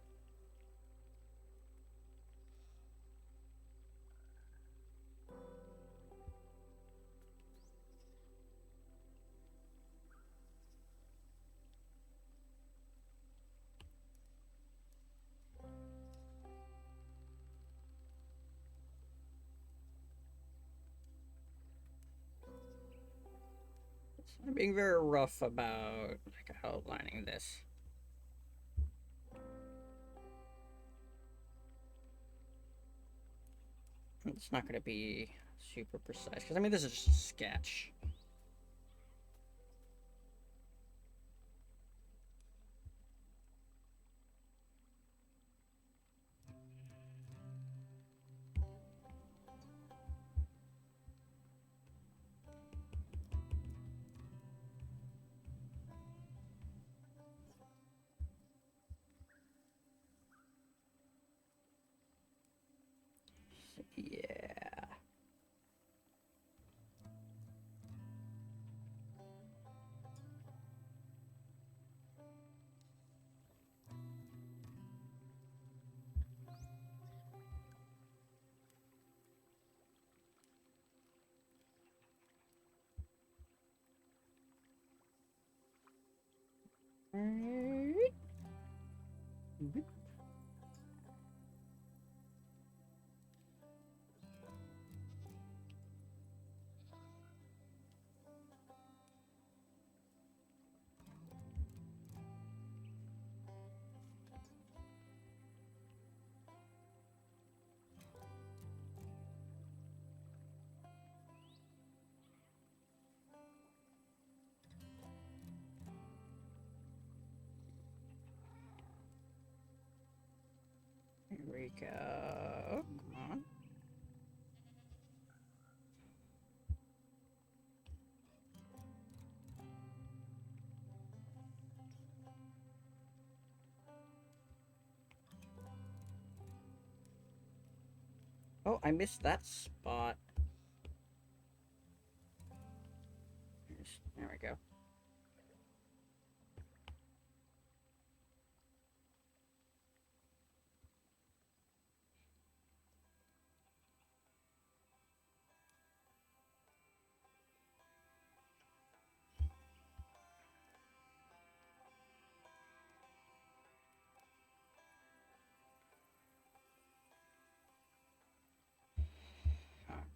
I'm being very rough about like outlining this. It's not going to be super precise because I mean this is just a sketch. Yeah. Here we go. Come on. Oh, I missed that spot. There we go.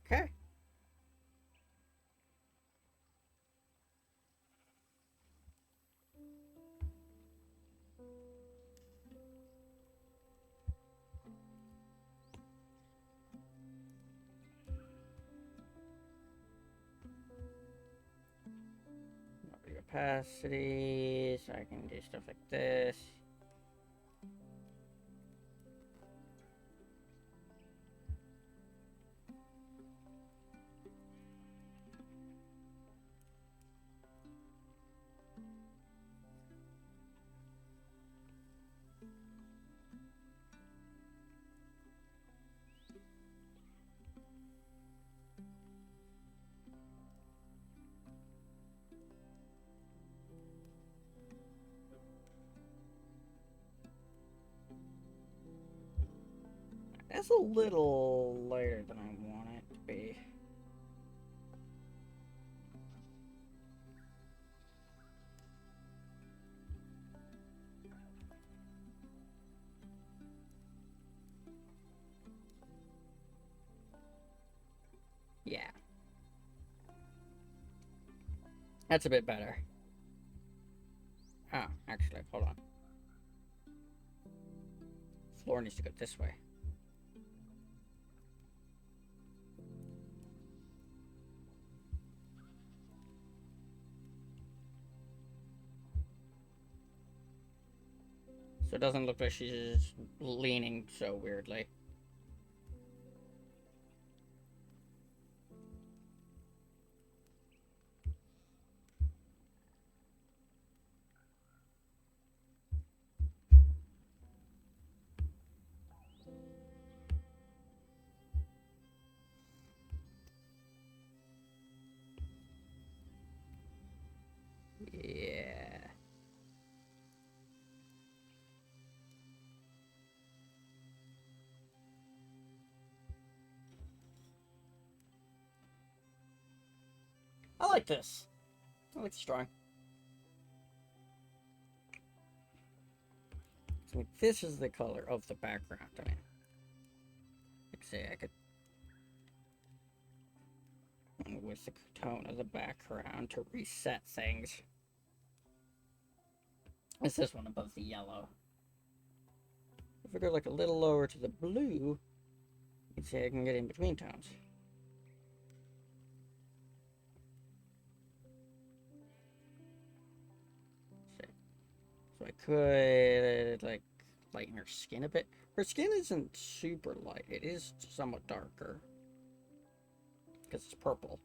Okay. Opacity, so I can do stuff like this. That's a little lighter than I want it to be. Yeah. That's a bit better. Oh, actually, hold on. Floor needs to go this way. So it doesn't look like she's leaning so weirdly. like this. I like this drawing. So this is the color of the background. I mean, let's say I could with the tone of the background to reset things. It's this one above the yellow. If I go like a little lower to the blue, you'd say I can get in between tones. So I could like lighten her skin a bit. Her skin isn't super light. It is somewhat darker because it's purple.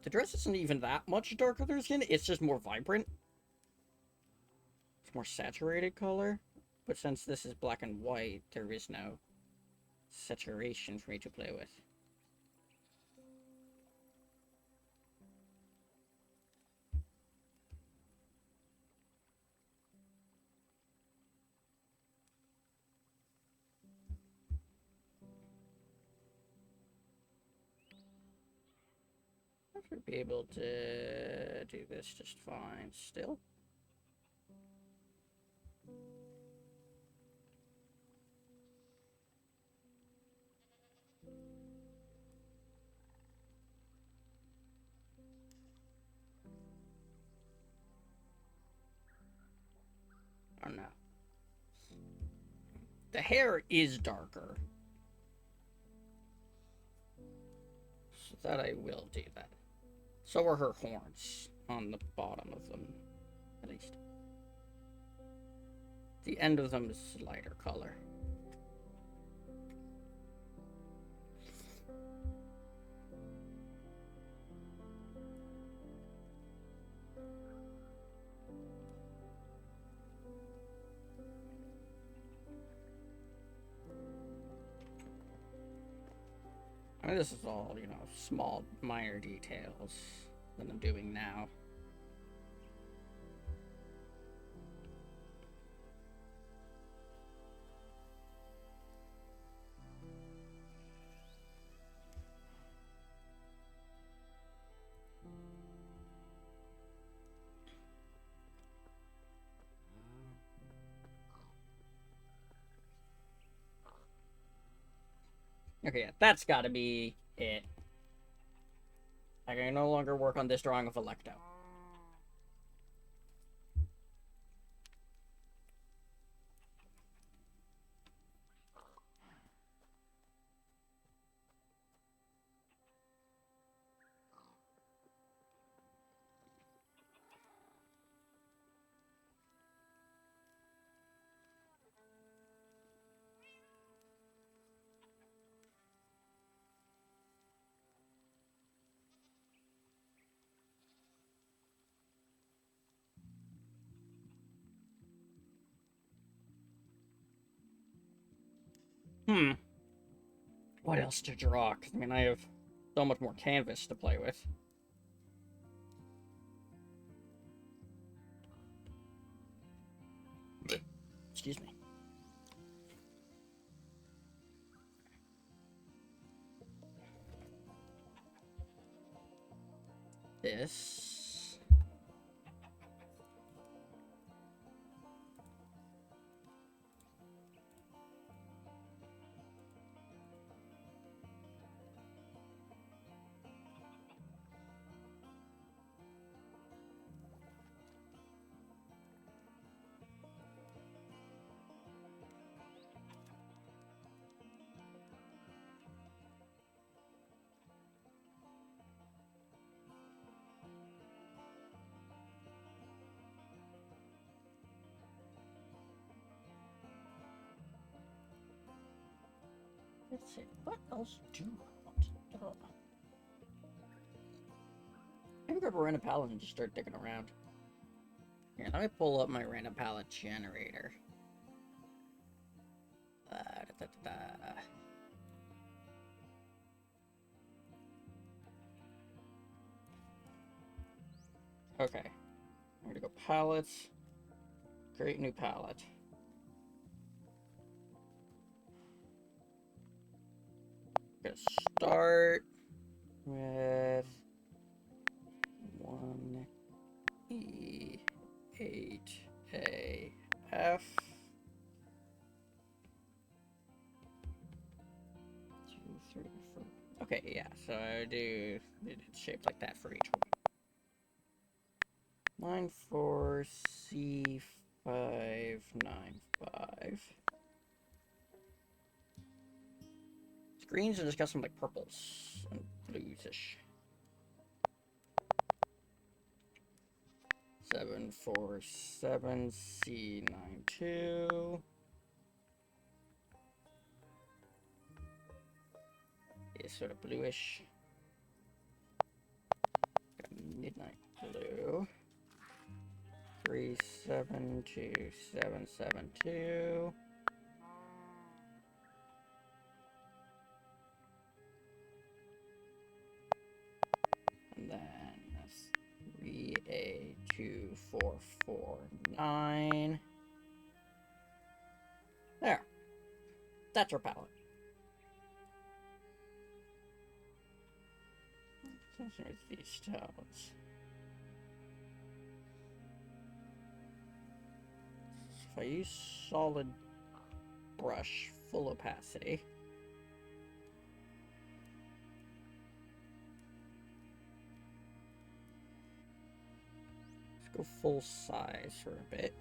The dress isn't even that much darker than her skin. It's just more vibrant. It's more saturated color. But since this is black and white, there is no saturation for me to play with. I should be able to do this just fine still. Oh no. The hair is darker. So that I will do that. So are her horns on the bottom of them, at least. The end of them is lighter color. I mean, this is all, you know, small, minor details that I'm doing now. Okay, yeah, that's gotta be it. I can no longer work on this drawing of Electo. What else to draw? 'Cause, I mean, I have so much more canvas to play with. Excuse me. This. Let's see. What else do I want to draw? Maybe grab a random palette and just start digging around. Here, let me pull up my random palette generator. Da, da, da, da. Okay. I'm gonna go palettes. Create new palette. Gonna start with 1E8AF. 2, 3, 4. Okay, yeah, so I do it's shaped like that for each one. 94C595. Greens and just got some like purples and blues-ish. 747C92. Is sort of bluish. Got midnight blue. 372772. And then 3A2449. There. That's our palette. There's these tones. If I use solid brush, full opacity. Let's go full size for a bit.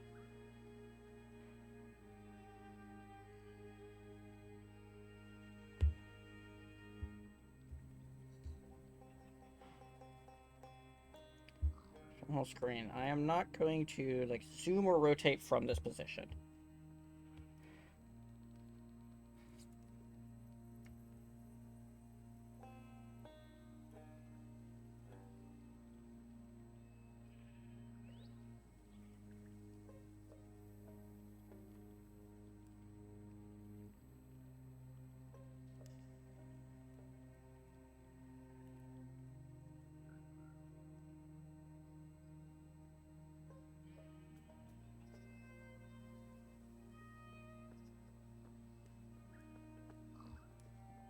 From whole screen. I am not going to like zoom or rotate from this position.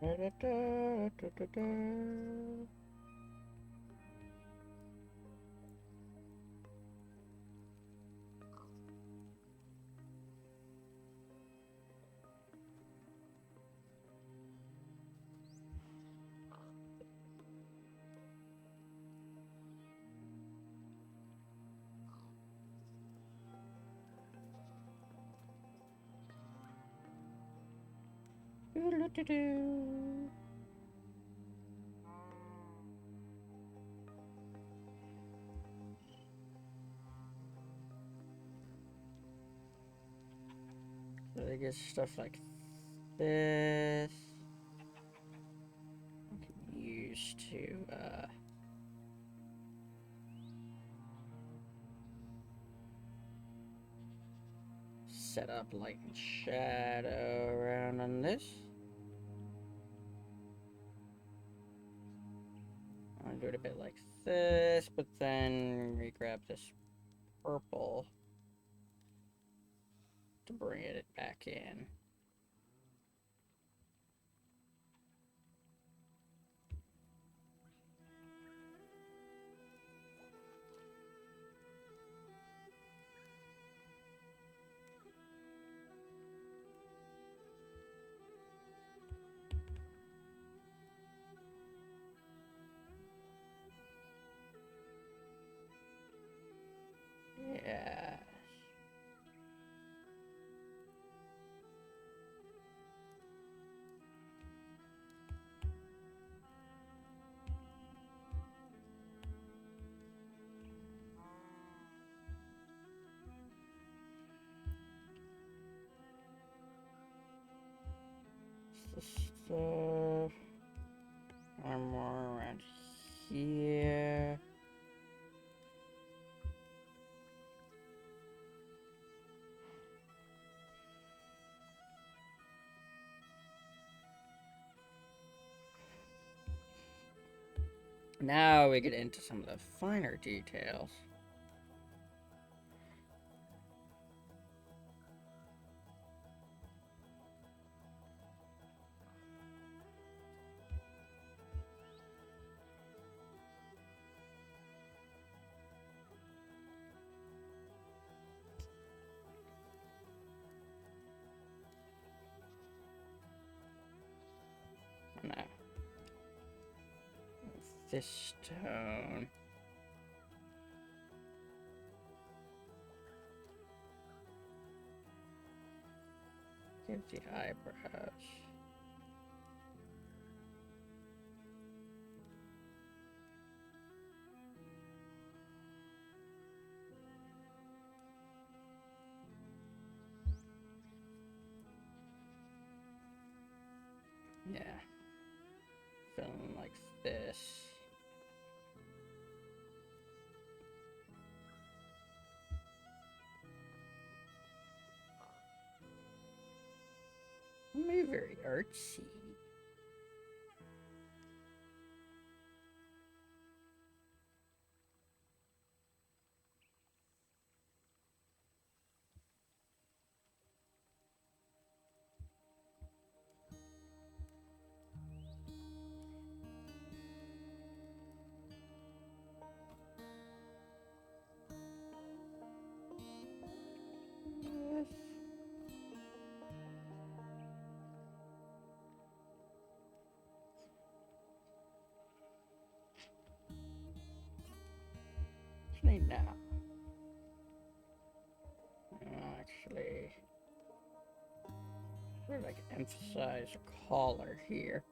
Da, da, da, da, da, da. Doo-doo-doo-doo. So I guess stuff like this I can use to set up light and shadow around on this. I'll do it a bit like this, but then re-grab this purple to bring it back in. Yeah. This stuff. I'm more around here. Now we get into some of the finer details. this stone. Get the eyebrows. Yeah. Feeling like this. Maybe very artsy. Yes. Actually, no. Actually, I'd like to emphasize a collar here.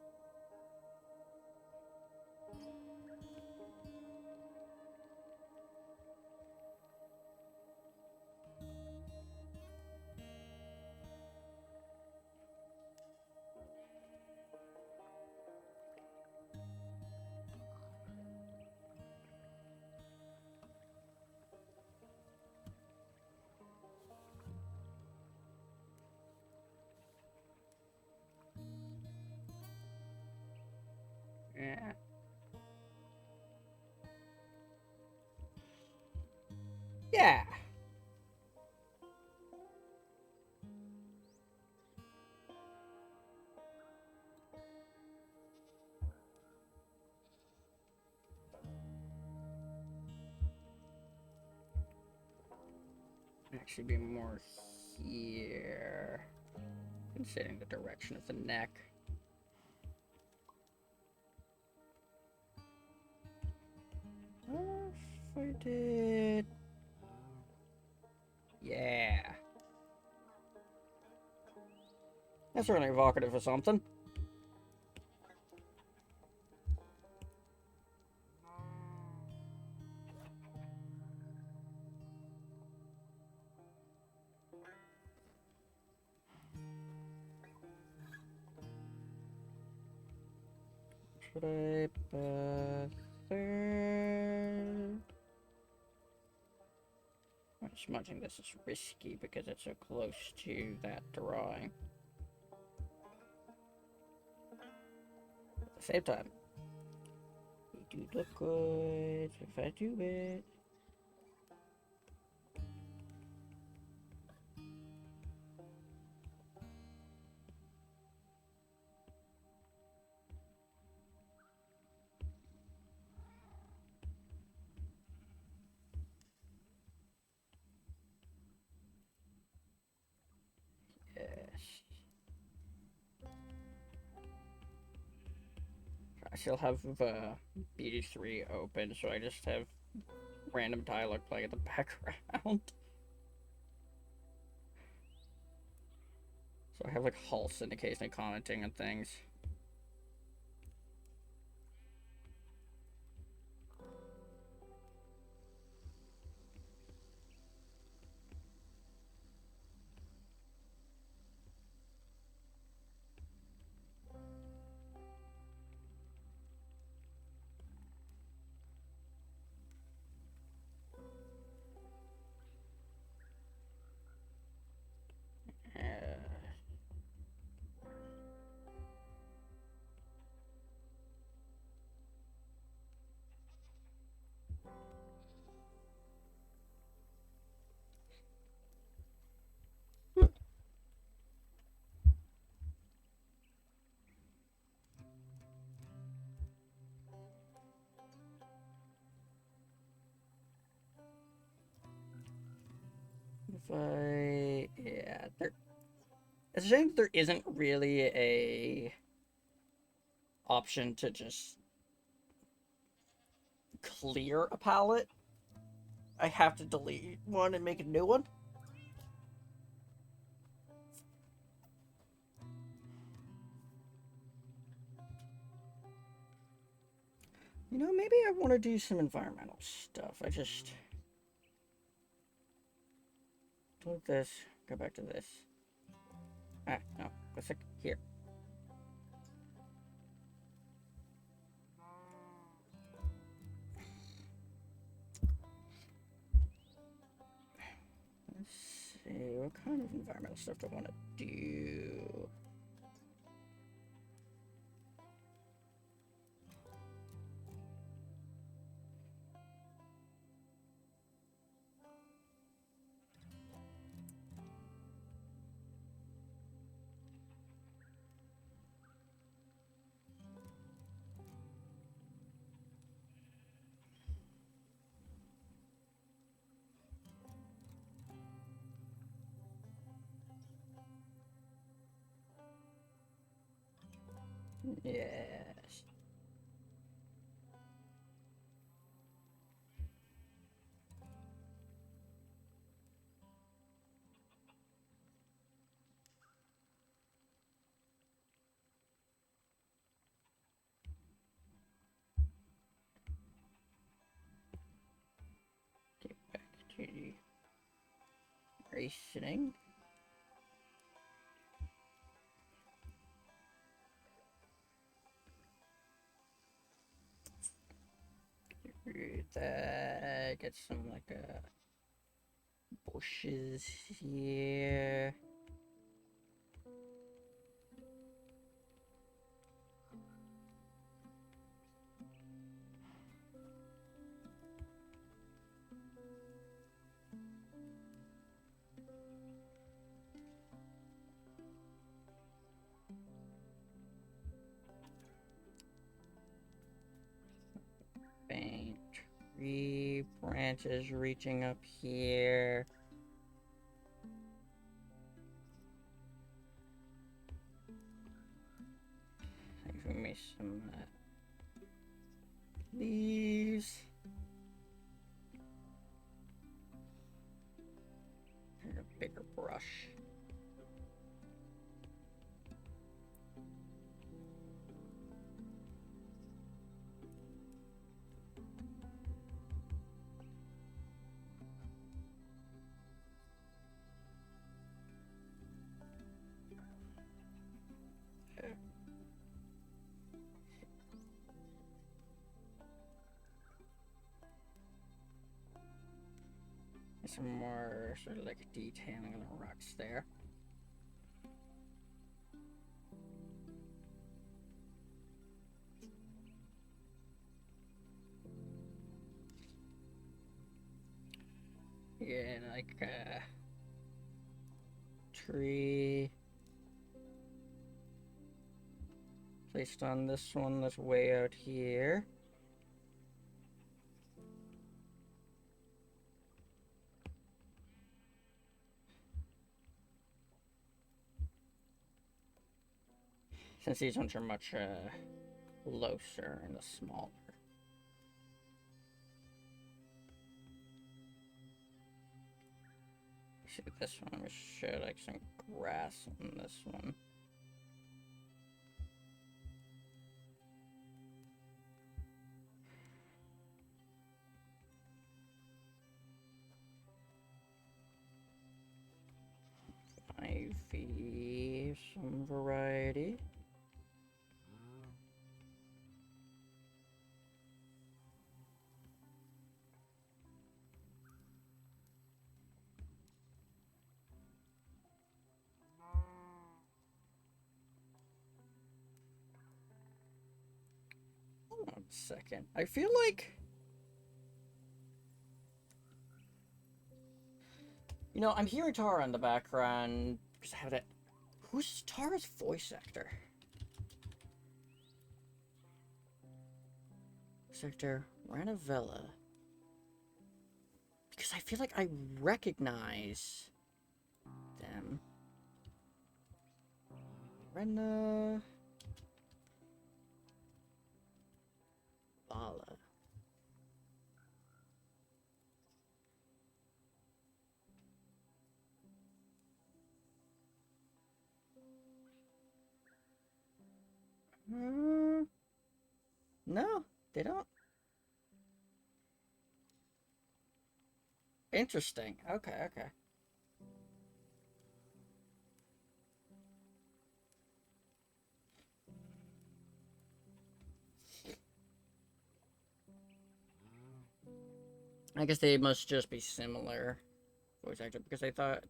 Yeah. Yeah. Actually, be more here, considering the direction of the neck. If I did. Yeah. That's really evocative of something. Should I put there? I'm smudging this is risky because it's so close to that drawing. At the same time, it do look good if I do it. Yes. I still have BD3 open, so I just have random dialogue playing in the background. So I have like Halston occasionally commenting on things. If I, yeah, it's a shame that there isn't really a option to just clear a palette, I have to delete one and make a new one. You know, maybe I want to do some environmental stuff. I just... Delete this, go back to this. Ah, no, let's like here. Let's see, what kind of environmental stuff do I want to do? Yes. Get back to the racing. Get that. Get some like bushes here. Faint tree branches reaching up here. Give me some leaves. And a bigger brush. Some more sort of like detailing on the rocks there. Yeah, like tree placed on this one that's way out here. Since these ones are much closer and smaller. See this one, we should like some grass on this one. Ivy, some variety. Hold on a second. I feel like... You know, I'm hearing Tara in the background because I have that... Who's Tara's voice actor? Sector Ranavella. Because I feel like I recognize them. Rena... Vala. Hmm. No, they don't. Interesting. Okay, okay. I guess they must just be similar voice actor because I thought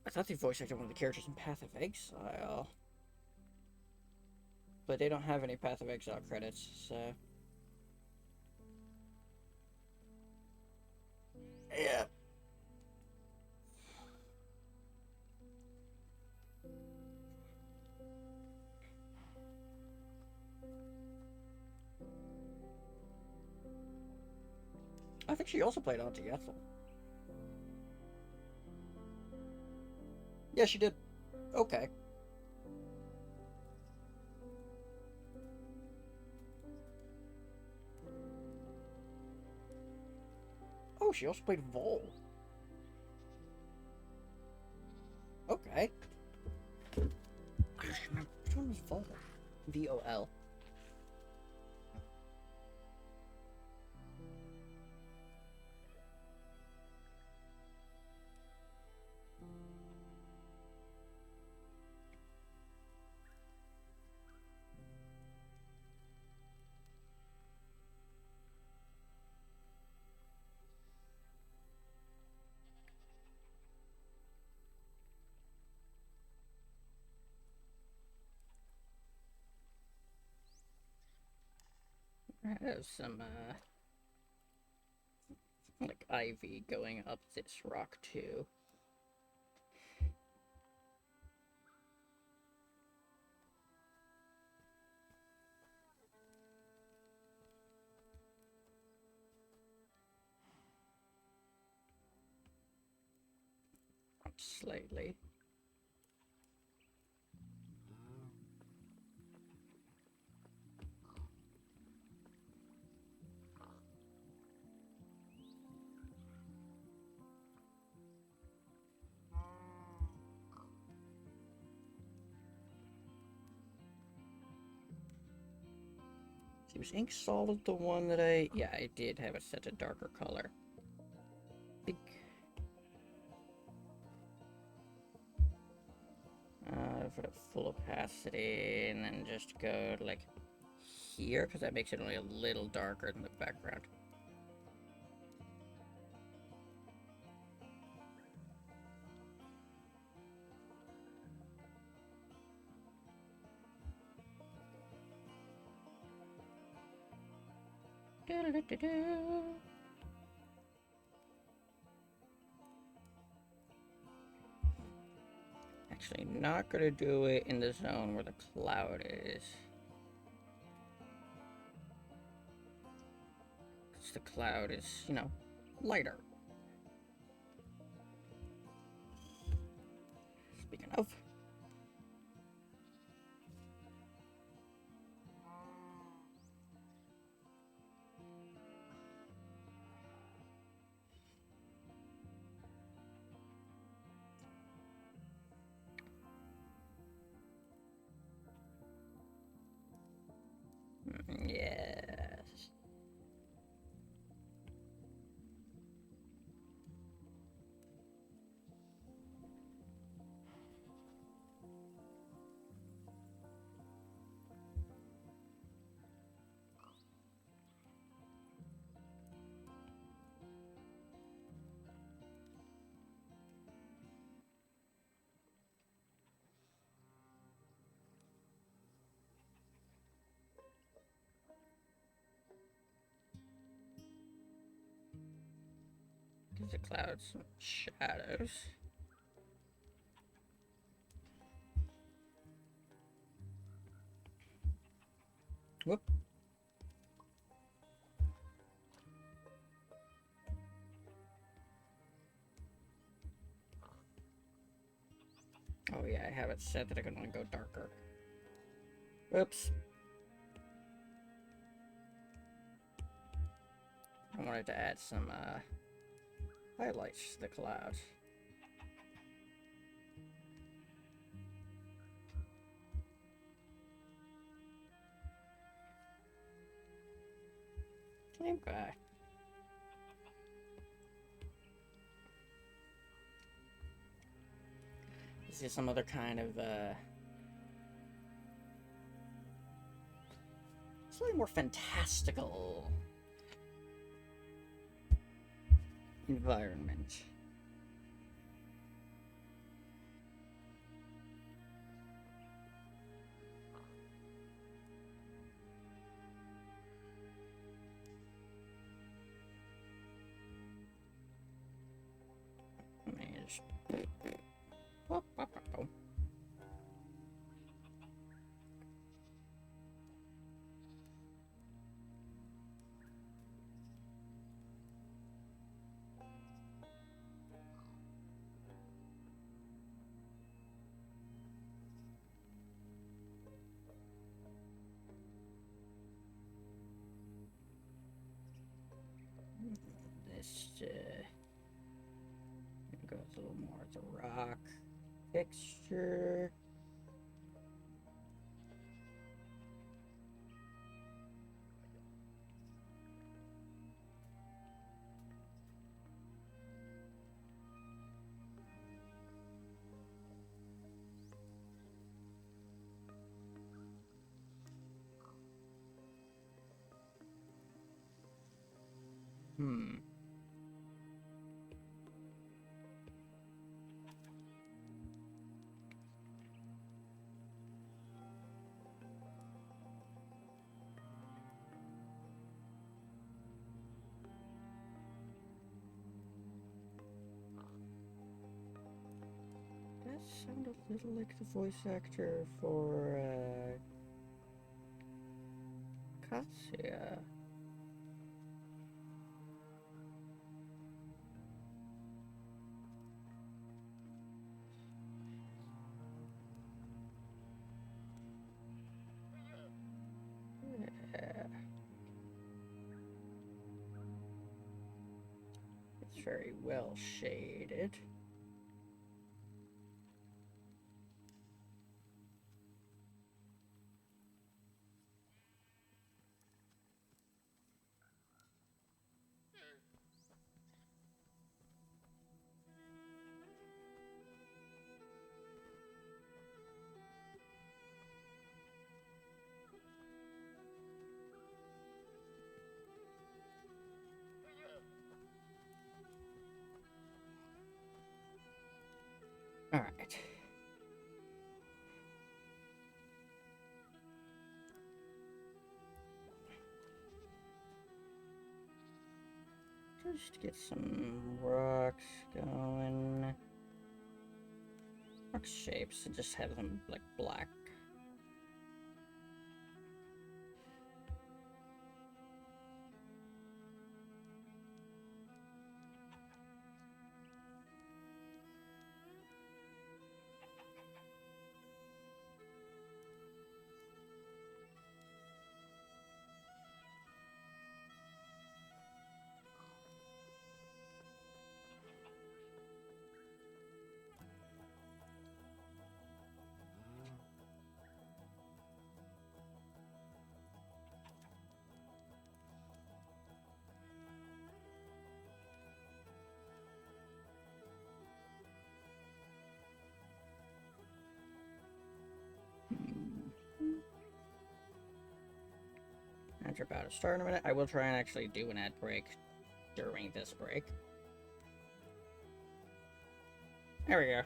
I thought they voice acted one of the characters in Path of Exile. But they don't have any Path of Exile credits, so. Yeah. I think she also played Auntie Ethel. Yeah, she did. Okay. Oh, she also played Vol. Okay. Which one was Vol? VOL. I have some, like ivy going up this rock, too. Slightly. See, was Ink Solid the one that I... Yeah, I did have it set to darker color. Big. For the full opacity, and then just go, like, here, because that makes it only a little darker than the background. Actually, not gonna do it in the zone where the cloud is. Because the cloud is, you know, lighter. Speaking of. Yes. Gives the clouds some shadows. Whoop. Oh yeah, I have it set that I can only go darker. Whoops. I wanted to add some highlights to the clouds. Same guy. This is some other kind of, slightly more fantastical environment. Let me just... Oh, oh, oh, oh. This goes a little more as a rock texture. Hmm. That sounded a little like the voice actor for Katsuya. Yeah. It's very well shaded. All right. Just get some rocks going. Rock shapes and just have them like black. After about to start in a minute, I will try and actually do an ad break during this break. There we go.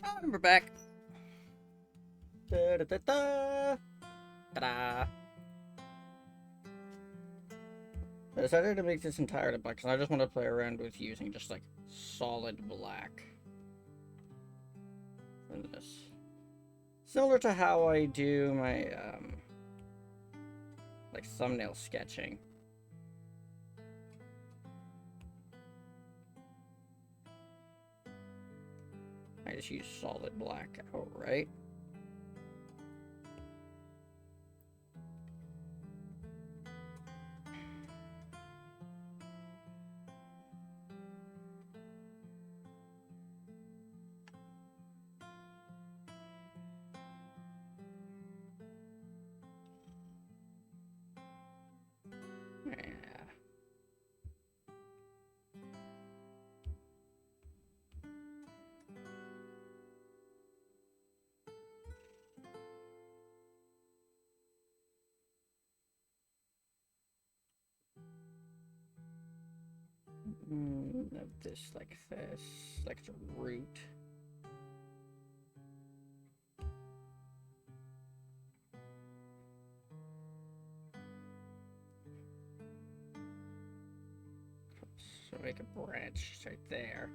Oh, and we're back. Da da da da. Ta-da. I decided to make this entirely black because I just want to play around with using just like solid black for this. Similar to how I do my like thumbnail sketching. I just use solid black outright. Of this like the root. So make a branch right there.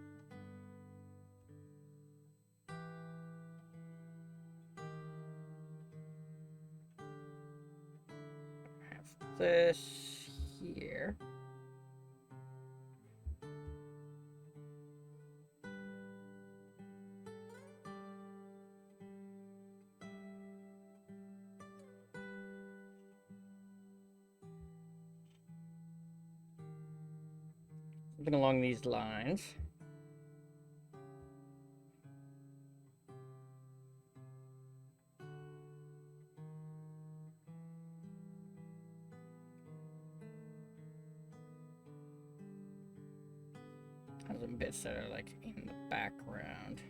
Have this here. Something along these lines. Some bits that are like in the background.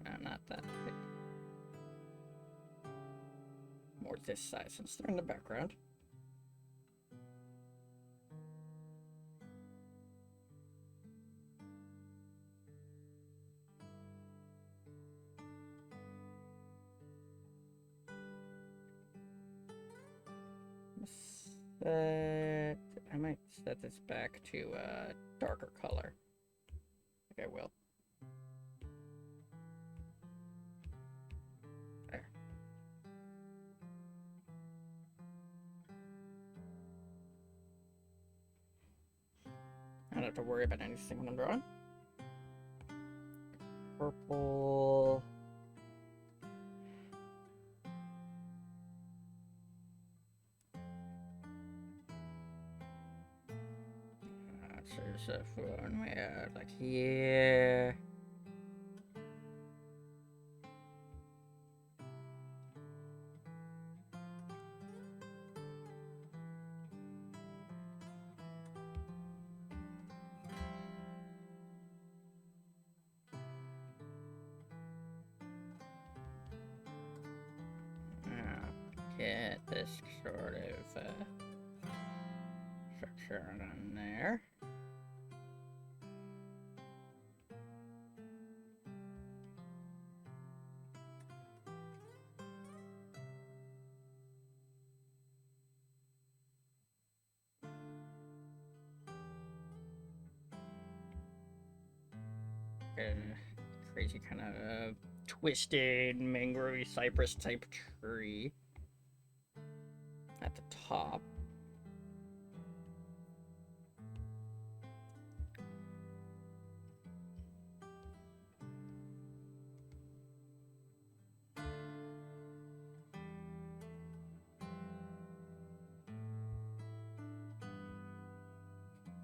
No, not that big. More this side since they're in the background. I might set this back to a darker color. I think I will. There. I don't have to worry about anything when I'm drawing. Purple. So there's a one way out, like here. Get this sort of structure on there. Crazy kind of twisted mangrove cypress type tree at the top.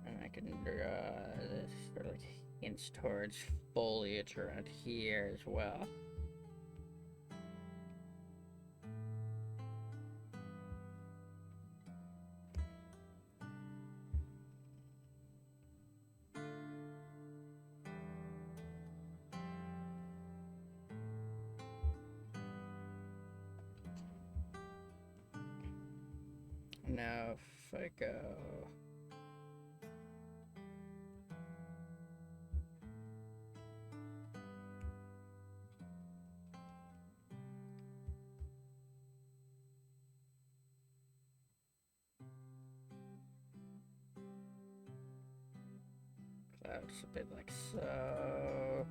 And I can draw this sort of like hints towards foliage around here as well. Now if I go It's a bit like so.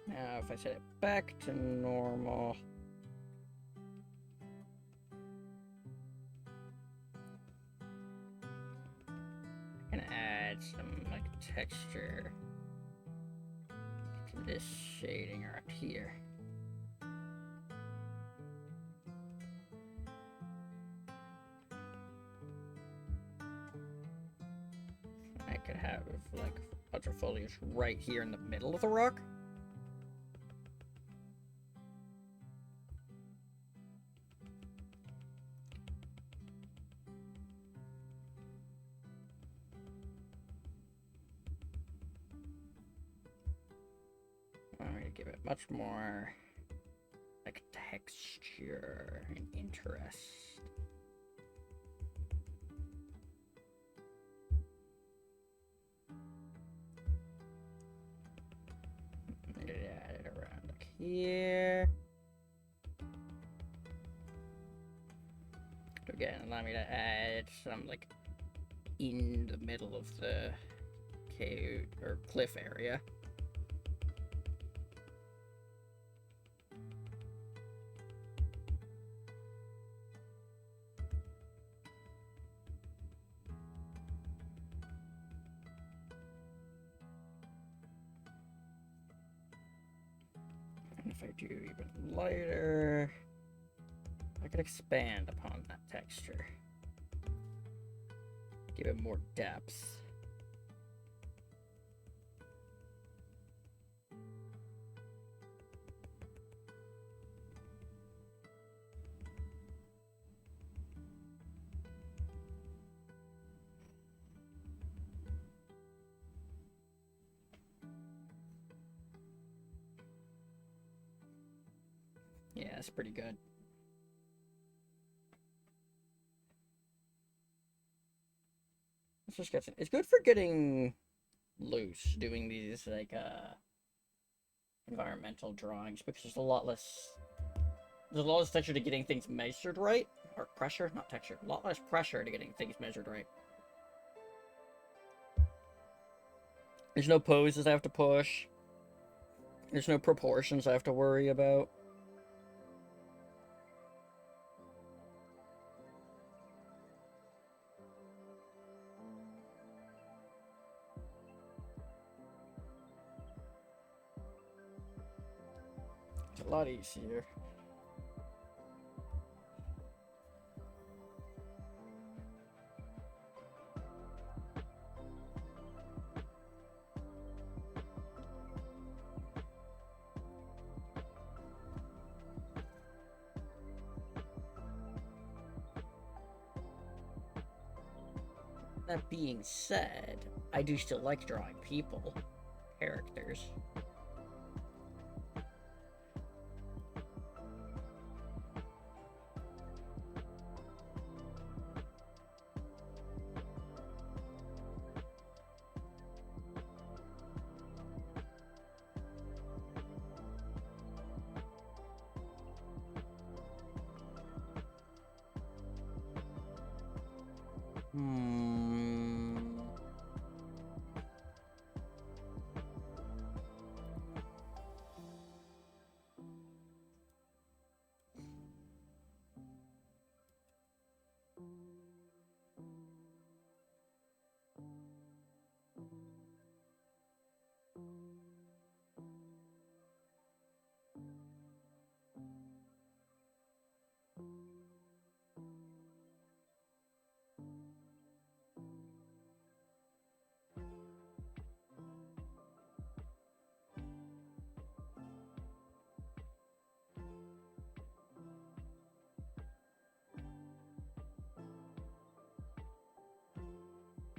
Now, if I set it back to normal. I can add some, like, texture to this shading around here. I could have, like, a bunch of foliage right here in the middle of the rock. I'm going to give it much more, like, texture and interest. I'm going to add it around like here. Again, allow me to add some, like, in the middle of the cave or cliff area. And if I do even lighter, I can expand upon that texture. Give it more depth. Yeah, that's pretty good. Let's just get some, it's good for getting loose doing these like environmental drawings because there's a lot less texture to getting things measured right, or pressure, not texture, a lot less pressure to getting things measured right. There's no poses I have to push. There's no proportions I have to worry about. It's a lot easier. That being said, I do still like drawing people, characters.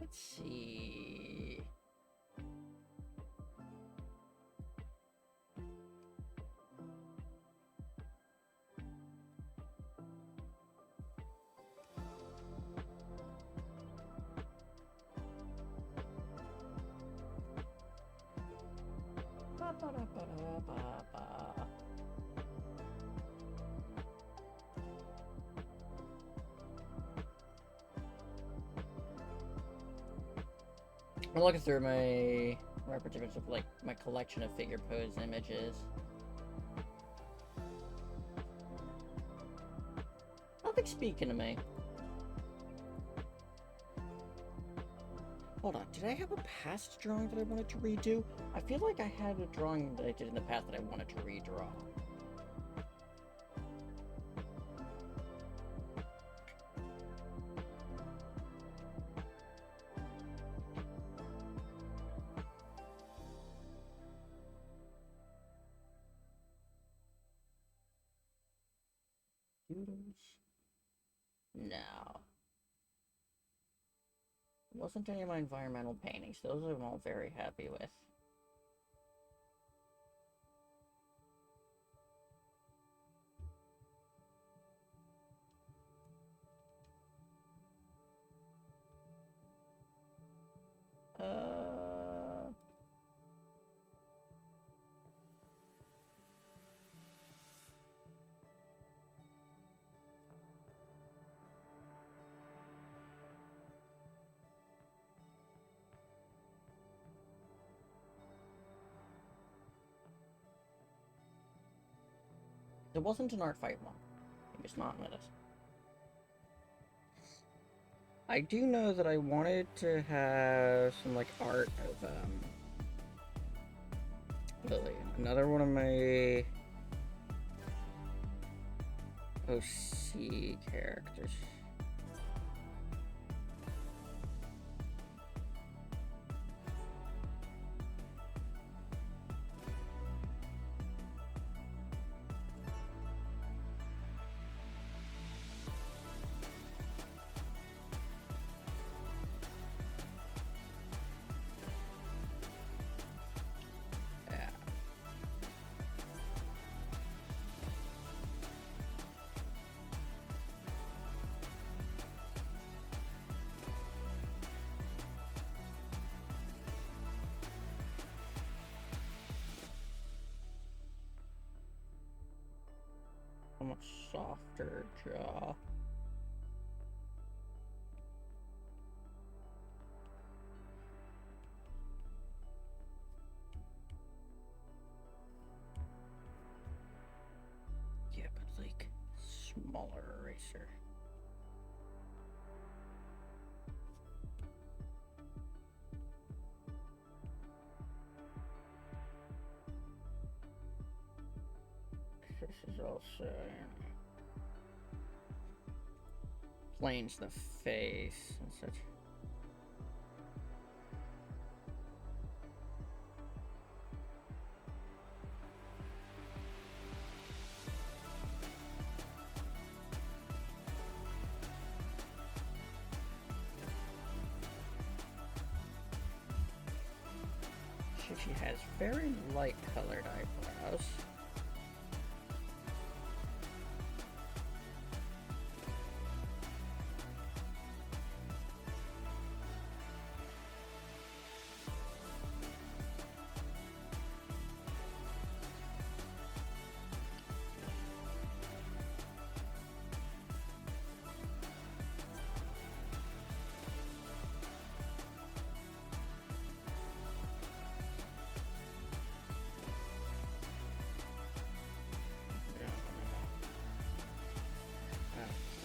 Let's see. I'm looking through my representations of like my collection of figure pose images. Nothing's speaking to me. Hold on, did I have a past drawing that I wanted to redo? I feel like I had a drawing that I did in the past that I wanted to redraw. Doodles? No. It wasn't any of my environmental paintings. Those I'm all very happy with. It wasn't an art fight one. It was not with us. I do know that I wanted to have some like art of Lily. Another one of my OC characters. A much softer jaw. Yeah, but like smaller eraser. This is also planes the face and such. She has very light colored eyebrows.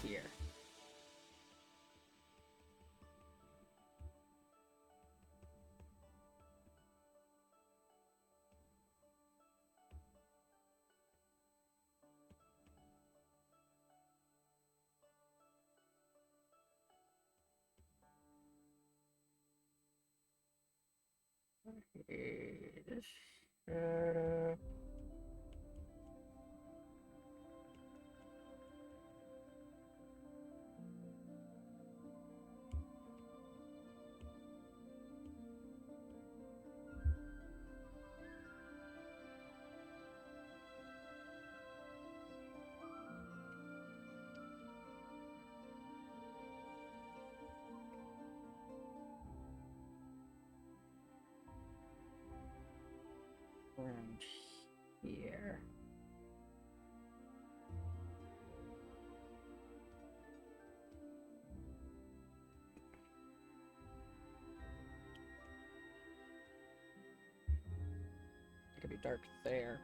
Here. This dark there.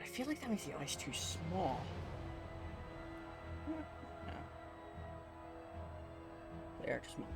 I feel like that makes the eyes too small. No. They are too small.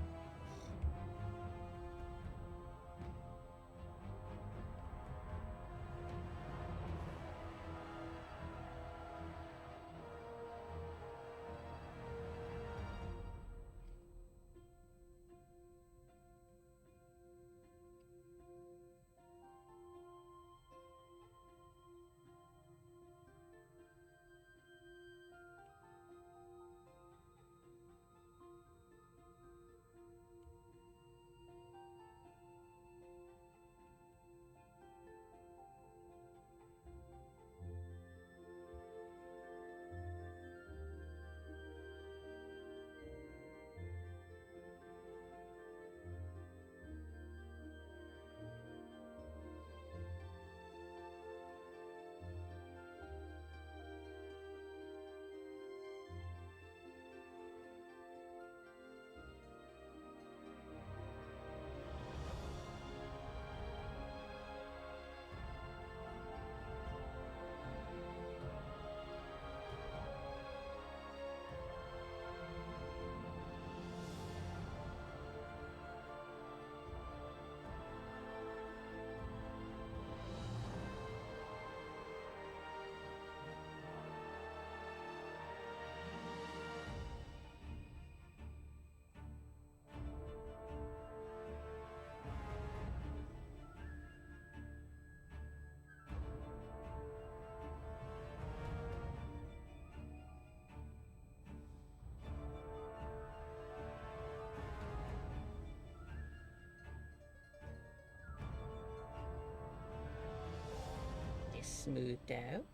Smoothed out.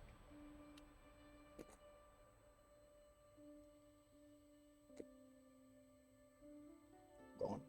Gone.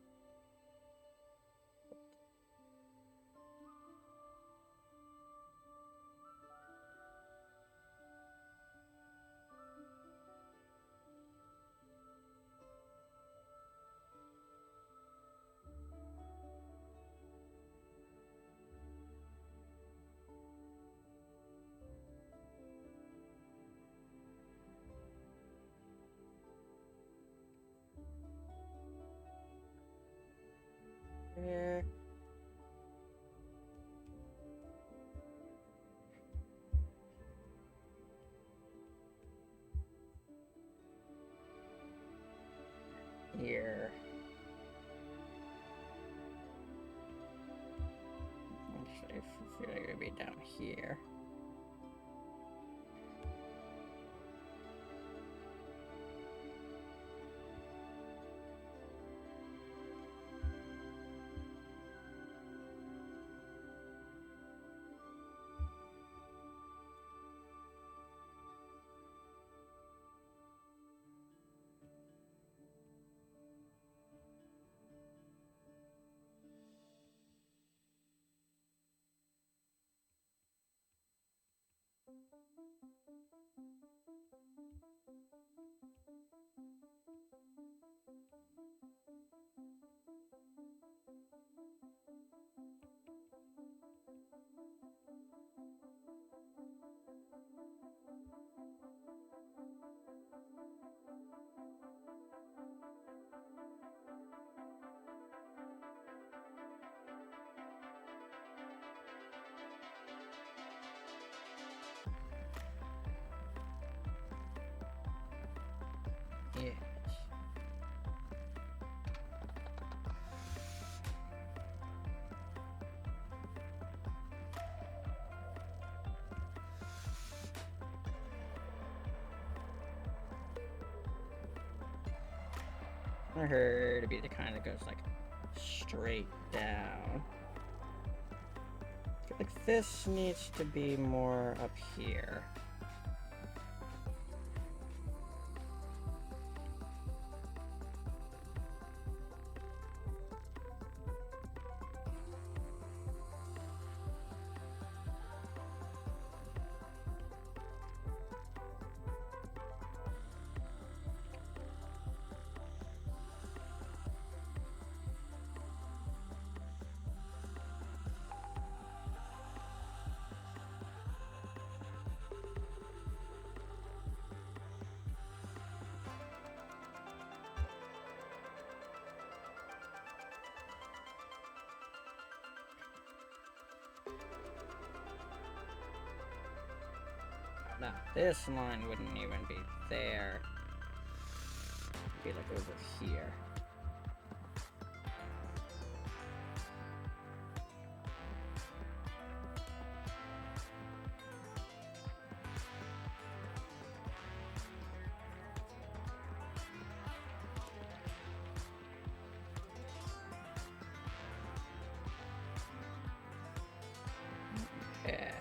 Yeah. Here. Actually, I feel like it'd be down here. Yes. I heard to be the kind that goes like straight down. I feel like this needs to be more up here. Now, this line wouldn't even be there. It'd be like over here. Yeah.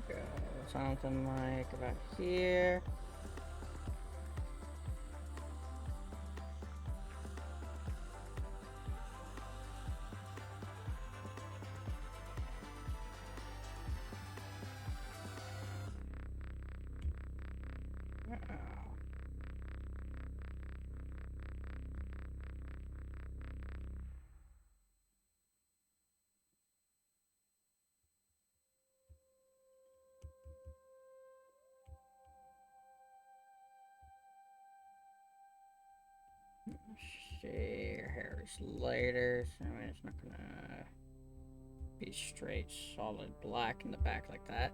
Go something like about here. See, your hair is lighter, so I mean, it's not gonna be straight, solid black in the back like that.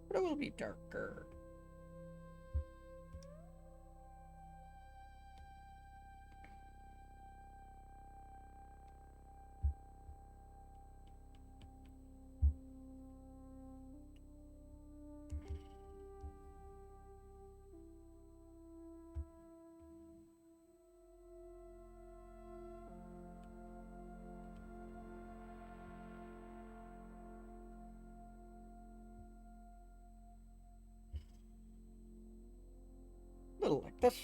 But it will be darker. A little like this.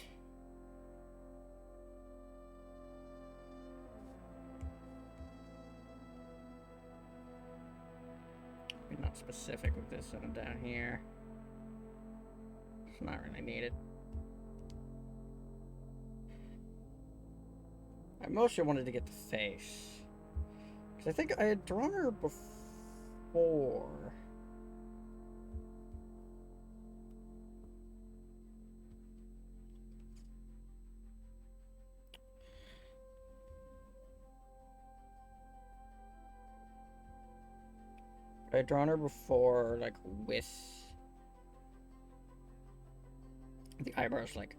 Maybe not specific with this one down here. It's not really needed. I mostly wanted to get the face. Because I think I had drawn her before. I had drawn her before, like, with the eyebrows, like,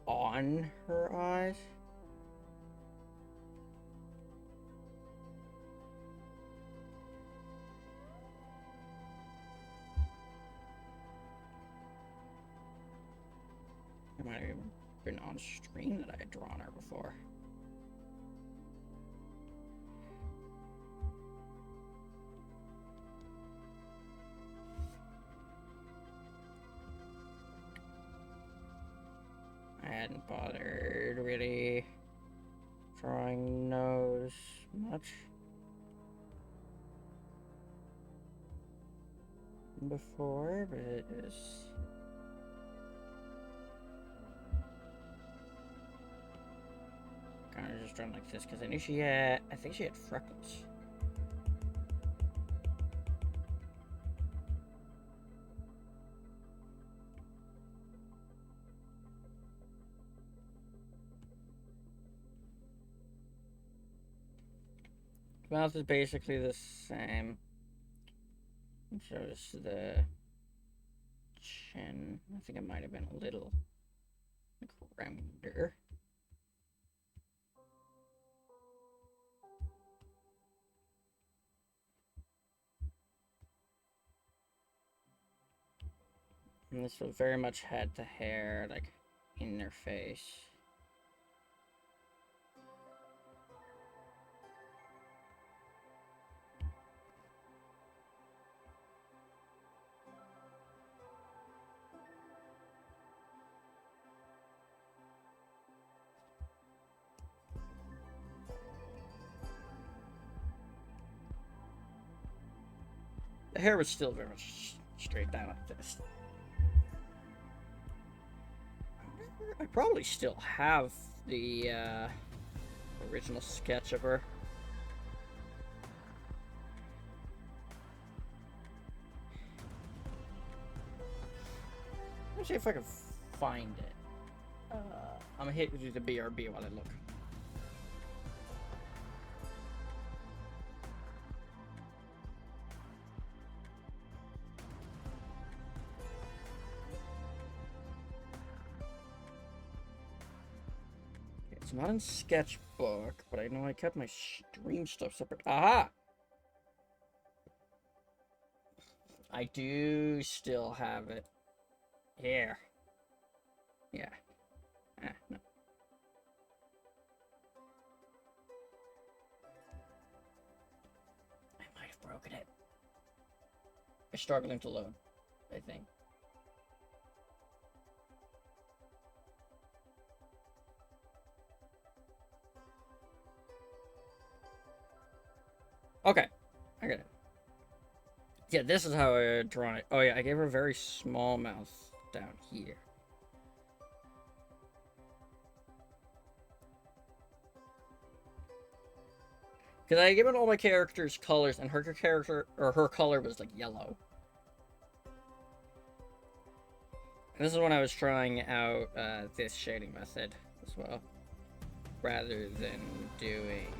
on her eyes. It might have even been on stream that I had drawn her before. I hadn't bothered really drawing nose much before, but it is kind of just drawn like this because I knew she had, I think she had freckles. Mouth is basically the same. So is the chin. I think it might have been a little like rounder. And this was very much had the hair like in their face. The hair was still very much straight down like this. I probably still have the original sketch of her. Let's see if I can find it. I'm gonna hit the BRB while I look. It's not in Sketchbook, but I know I kept my stream stuff separate. Aha! I do still have it. Here. Yeah. No. I might have broken it. It's struggling to load, I think. Okay, I got it. Yeah, this is how I drawn it. Oh yeah, I gave her a very small mouth down here. Because I given all my characters colors, and her character, or her color was like yellow. And this is when I was trying out this shading method as well. Rather than doing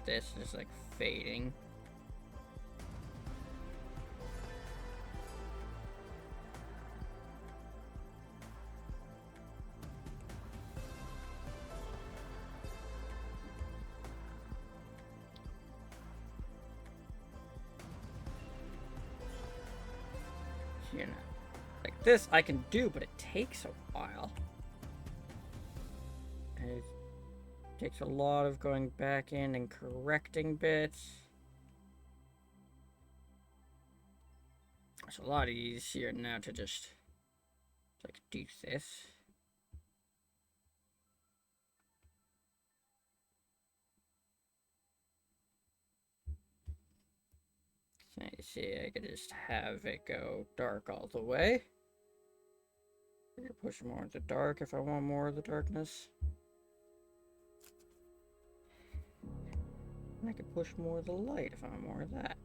this, just like fading. You know, like this I can do, but it takes a while. It takes a lot of going back in and correcting bits. It's a lot easier now to just like do this. So you see, I could just have it go dark all the way. I could push more into dark if I want more of the darkness. And I could push more of the light if I want more of that.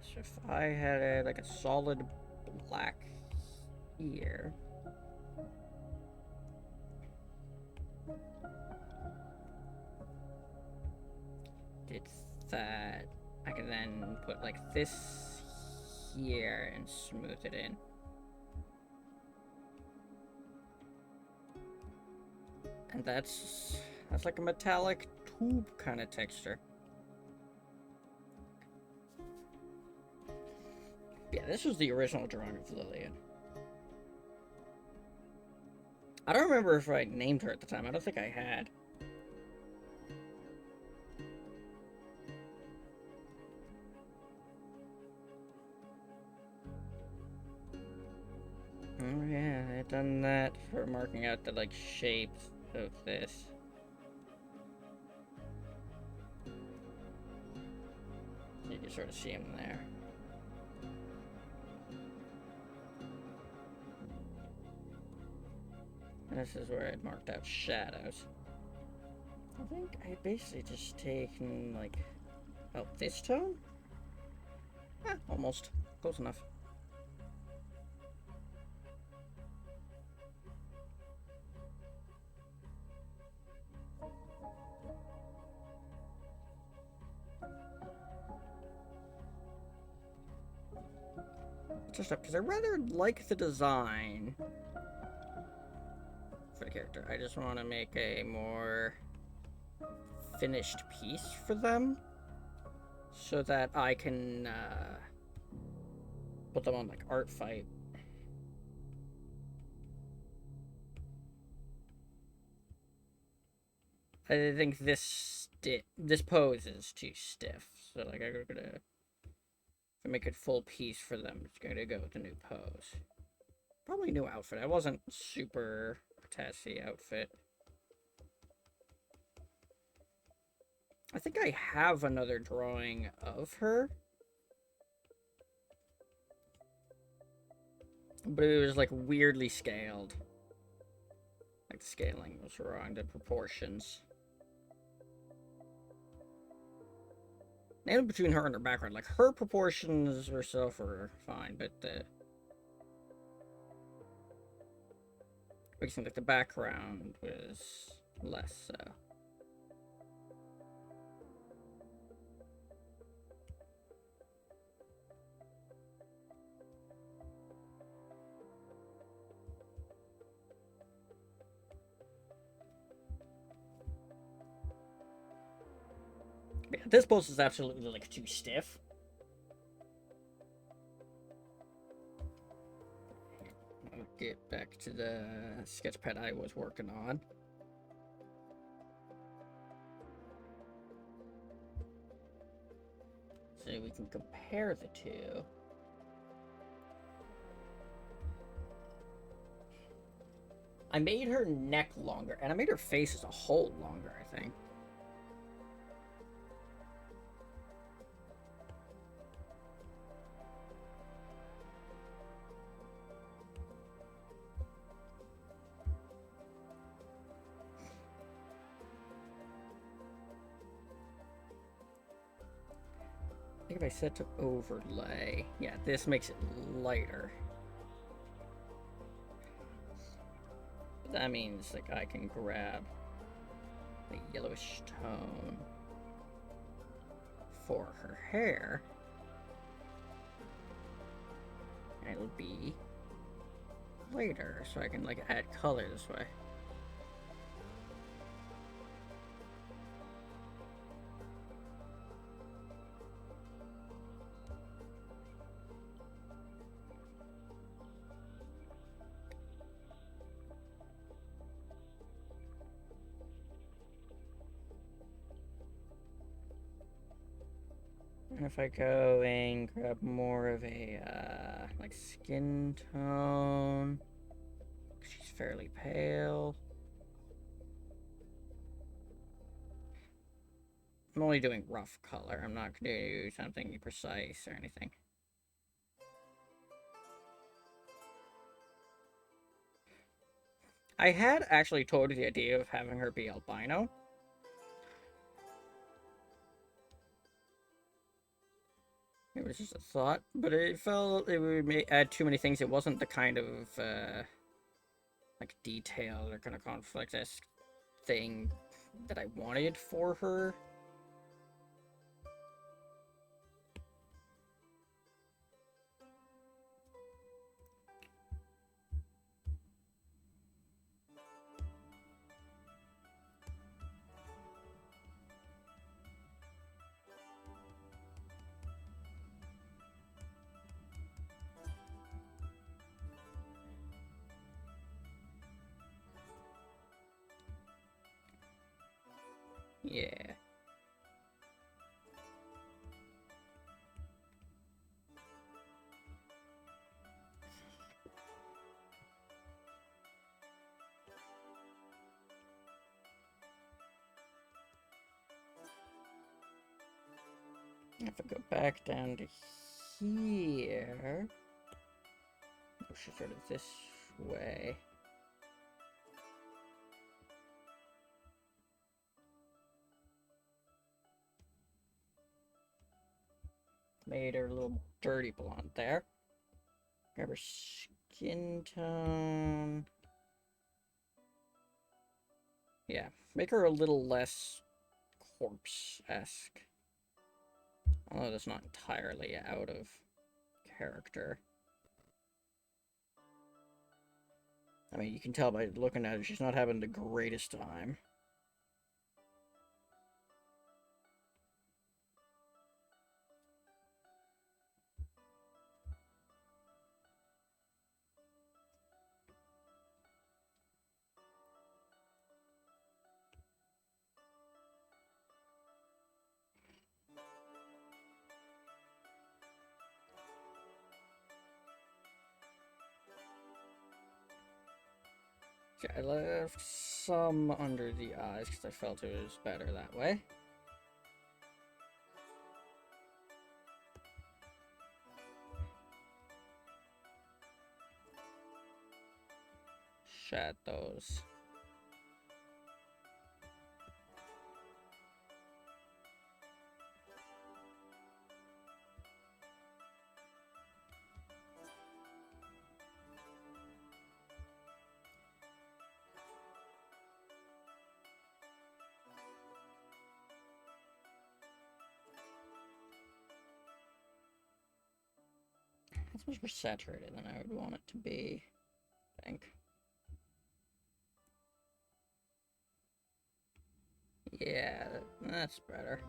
So if I had like a solid black here, did that, I can then put like this here and smooth it in. And that's like a metallic tube kind of texture. Yeah, this was the original drawing of Lillian. I don't remember if I named her at the time. I don't think I had. Oh yeah, I've done that for marking out the like shapes of this. So you can sort of see them there. And this is where I marked out shadows. I think I basically just taken like, oh, this tone? Almost. Close enough. Just up, because I rather like the design for the character. I just want to make a more finished piece for them so that I can put them on like art fight. I think this pose is too stiff. So like I'm gonna if I make it full piece for them, it's gonna go with the new pose. Probably new outfit. I wasn't super Tassie outfit. I think I have another drawing of her. But it was like weirdly scaled. Like the scaling was wrong, the proportions. And between her and her background, like her proportions herself are fine, but the makes seem like the background was less so. Yeah, this pose is absolutely like too stiff. I'll get back to the sketch pad I was working on. So we can compare the two. I made her neck longer, and I made her face as a whole longer, I think. I think if I set to overlay, yeah, this makes it lighter. That means like I can grab the yellowish tone for her hair, and it'll be lighter, so I can like add color this way. And if I go and grab more of a like skin tone, she's fairly pale. I'm only doing rough color. I'm not going to do something precise or anything. I had actually toyed with the idea of having her be albino. It was just a thought, but it felt it would add too many things. It wasn't the kind of like detail or kind of conflict-esque thing that I wanted for her. Yeah. If I go back down to here, push it sort of this way. Made her a little dirty blonde there. Grab her skin tone. Yeah, make her a little less corpse-esque. Although that's not entirely out of character. I mean, you can tell by looking at her, she's not having the greatest time. I left some under the eyes because I felt it was better that way. Shadows. It's much more saturated than I would want it to be, I think. Yeah, that's better.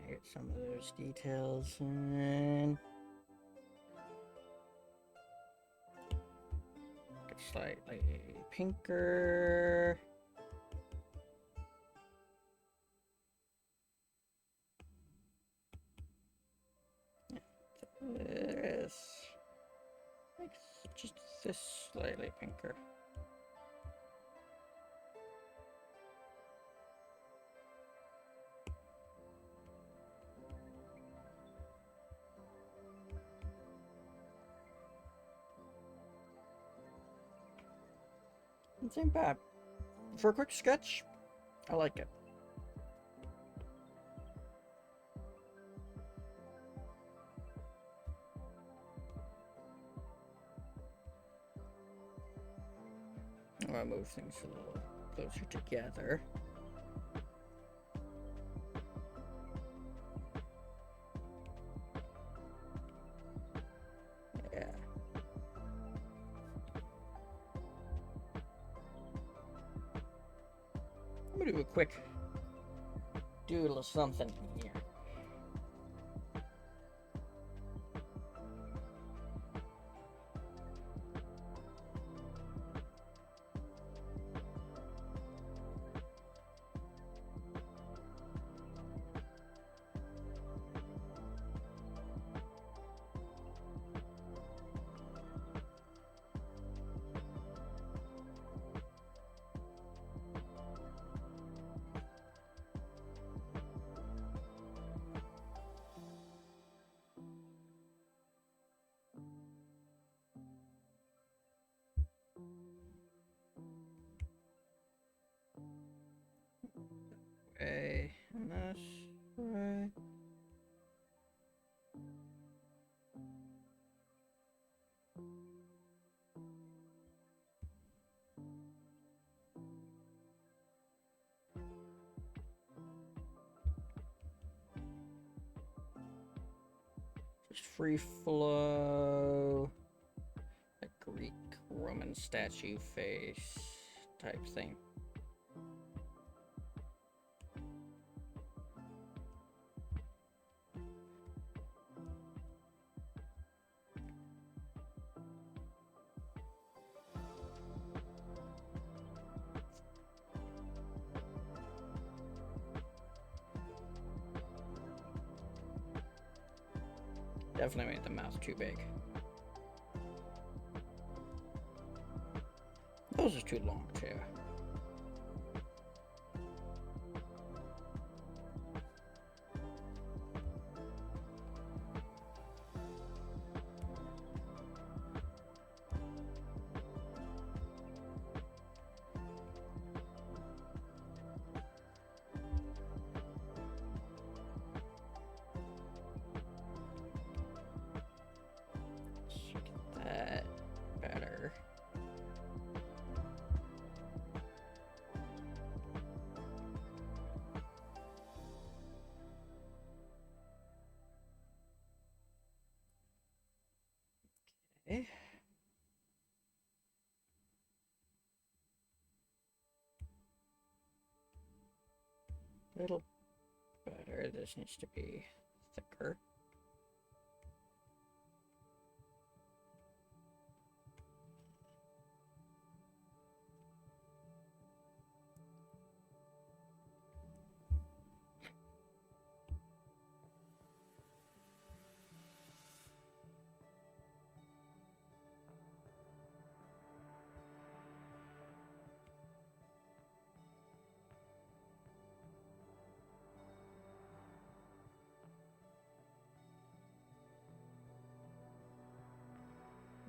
Get some of those details in. Get slightly pinker. This makes just this slightly pinker. It ain't bad. For a quick sketch, I like it. I'm gonna move things a little closer together. Yeah. I'm gonna do a quick doodle of something here. Okay, and this way. Just free flow, a Greek Roman statue face type thing. Definitely made the mouth too big. Those are too long too. Let's get that better. A little better. This needs to be thicker.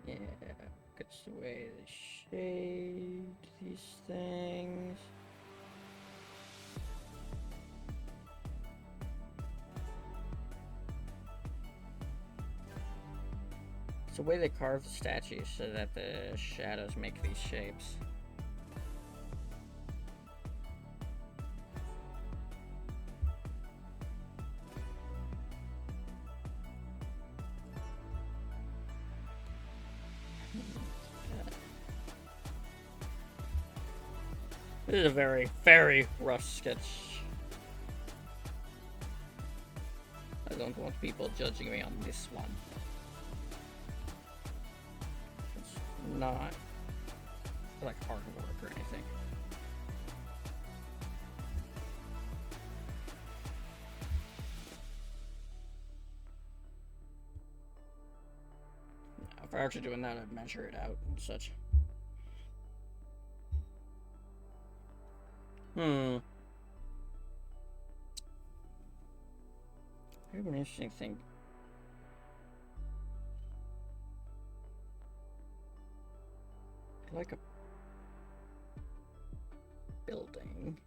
Yeah, it's the way they shade these things. It's the way they carve the statues so that the shadows make these shapes. This is a very, very rough sketch. I don't want people judging me on this one. It's not like hard work or anything. If I were actually doing that, I'd measure it out and such. I have an interesting thing. Like a building.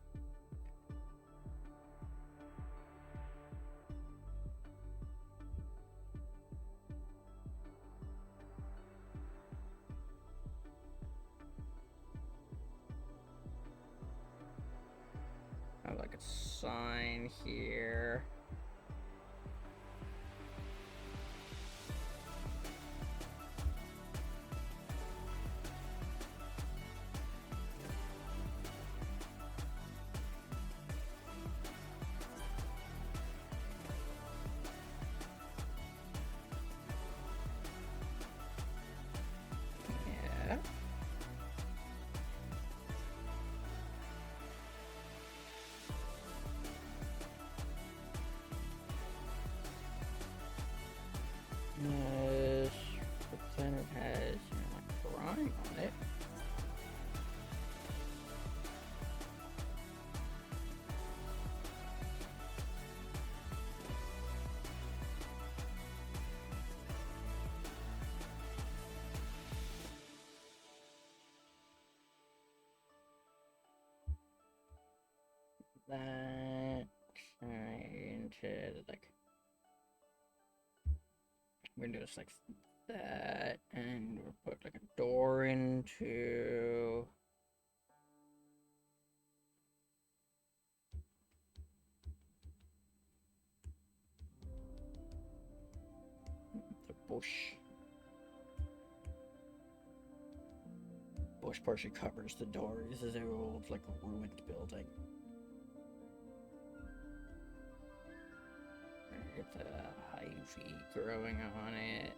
I have like a sign here. Yeah. Yes, but then it has, like drawing on it. That into like we're gonna do this like that, and we'll put like a door into the bush. Bush partially covers the door. This is an old, like, ruined building. It's a ivy growing on it.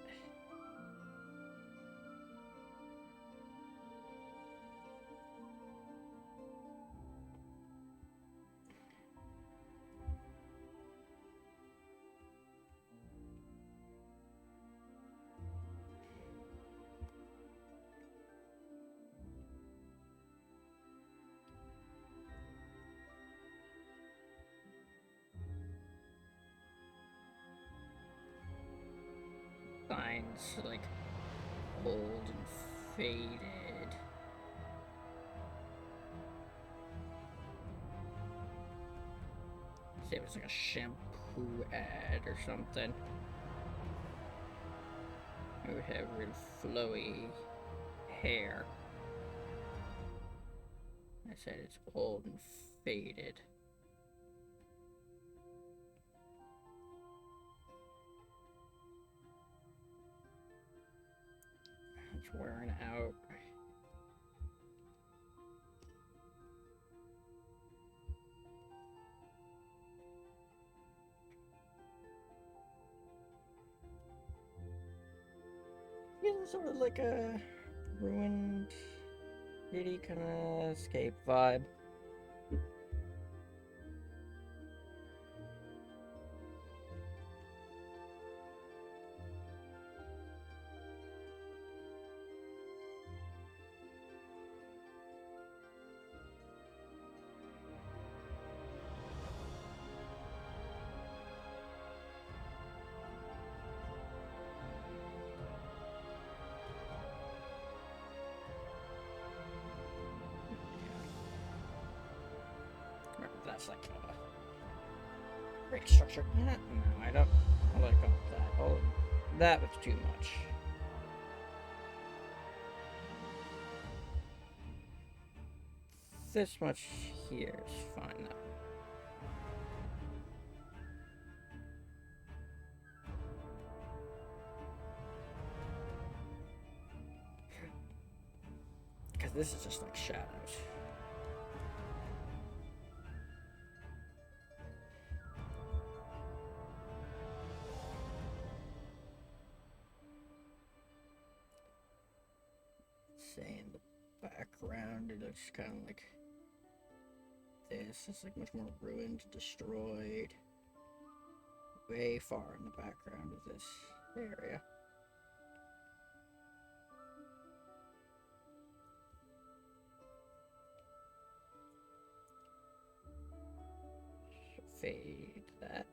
Signs like old and faded. Say it was like a shampoo ad or something. It would have real flowy hair. I said it's old and faded. It's wearing out. sort of like a ruined, city kind of escape vibe. That's like a great structure. No, I don't. I like all that. Oh, that was too much. This much here is fine though. Because this is just like shadows. Say in the background, it looks kind of like this. It's like much more ruined, destroyed. Way far in the background of this area. Fade that.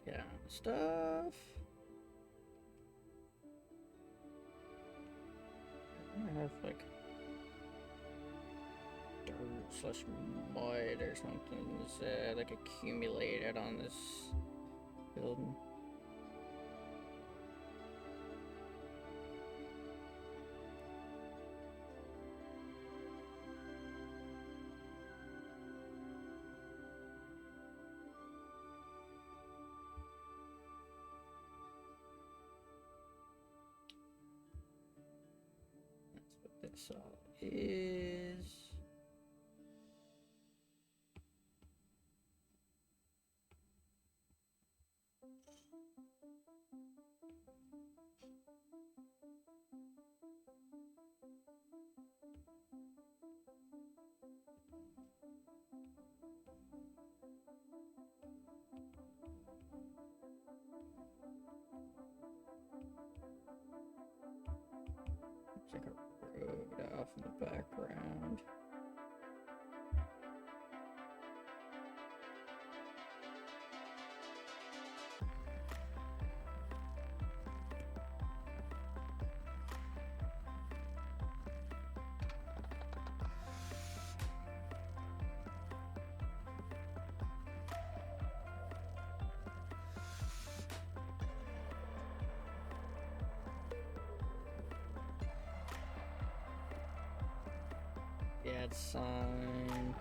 Yeah, stuff. I have like dirt slash mud or something's like accumulated on this building. This all is. It's like a road off in the background. Yeah, it's sign.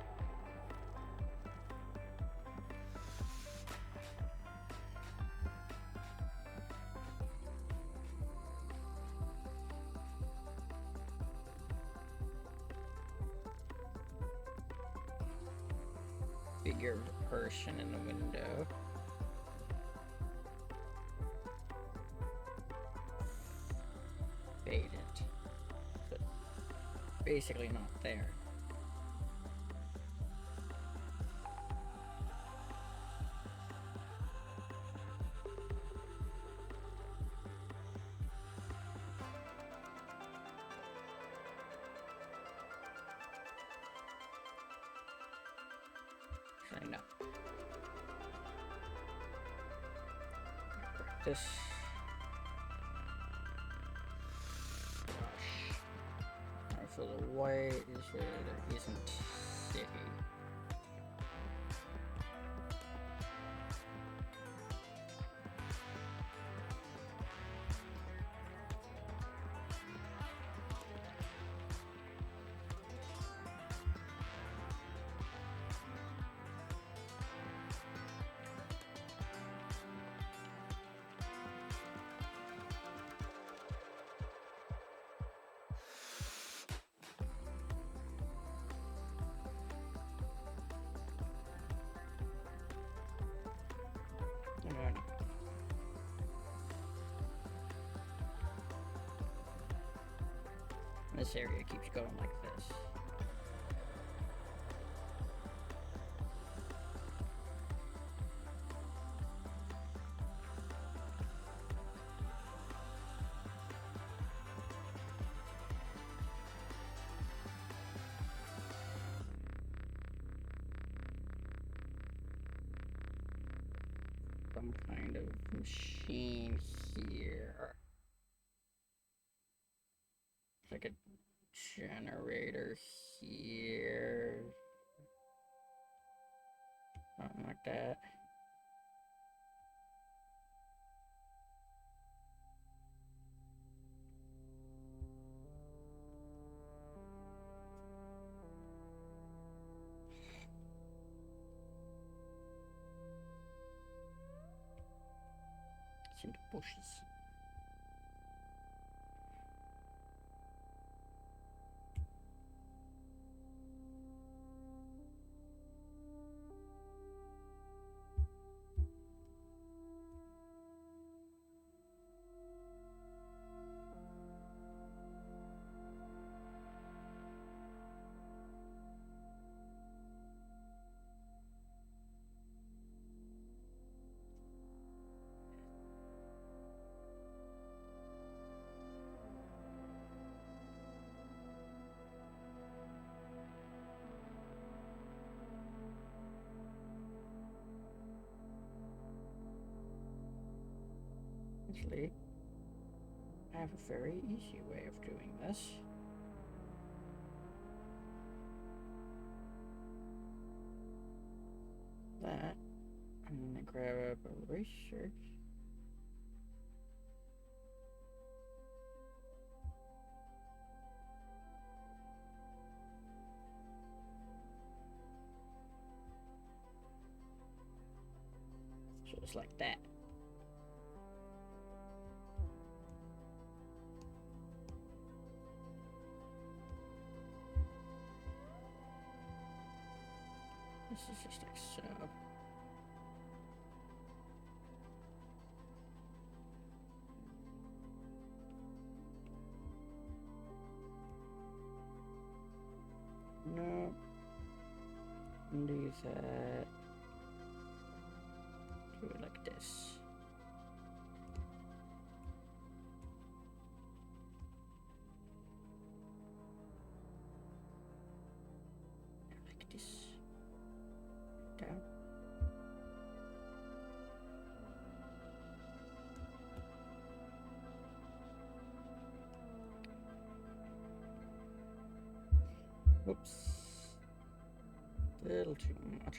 Bigger person in the window. Faded. But basically not there. I know. This. Alright, so the white is where there isn't city. this area keeps going like this. Some kind of machine here. It's like a generator here. Something like that. It's in the bushes. Actually, I have a very easy way of doing this. That, I'm gonna grab up a eraser. Just like that. This is just like so. No. Do that. Do it like this. Like this. Down. Oops. A little too much.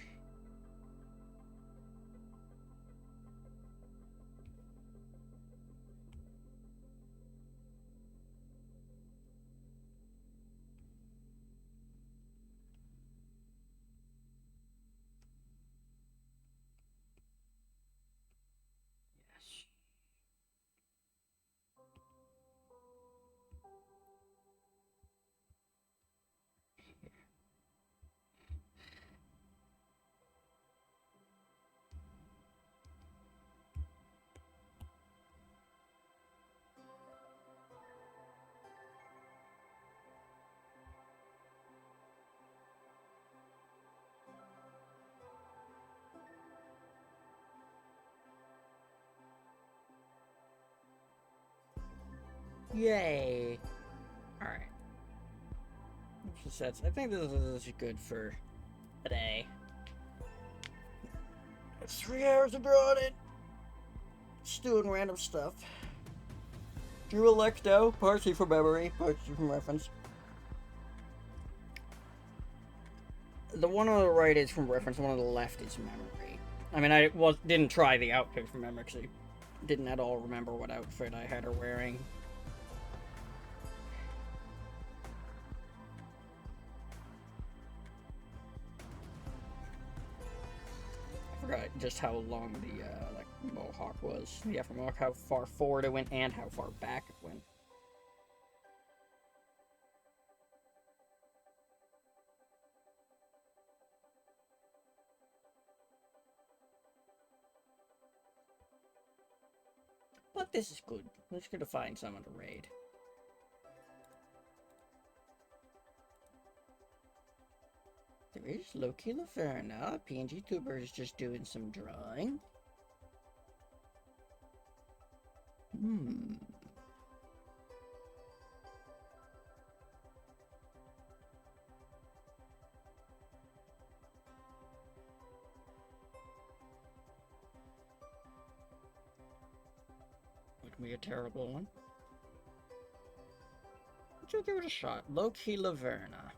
Yes. Yay! Alright. I think this is good for today. It's 3 hours abroad and just doing random stuff. Drew Electo, partially from memory, partially from reference. The one on the right is from reference, the one on the left is memory. I mean, I didn't try the outfit from memory because I didn't at all remember what outfit I had her wearing. I forgot just how long the like mohawk was. The afro mohawk, how far forward it went and how far back it went. But this is good. Let's go to find someone to raid. There is Loki Laverna. PNG Tuber is just doing some drawing. Would be a terrible one. Let's give it a shot. Loki Laverna.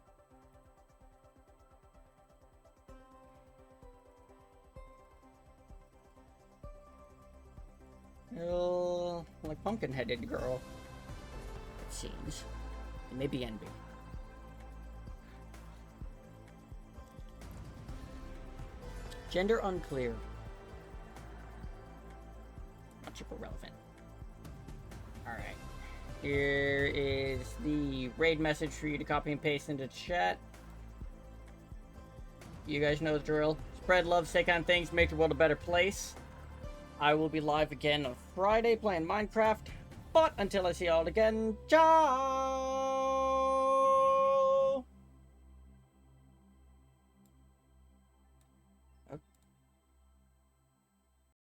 Like pumpkin-headed girl. It seems. It may be envy. Gender unclear. Not super relevant. Alright. Here is the raid message for you to copy and paste into chat. You guys know the drill. Spread love, say kind things, make the world a better place. I will be live again on Friday playing Minecraft. But until I see y'all again, ciao!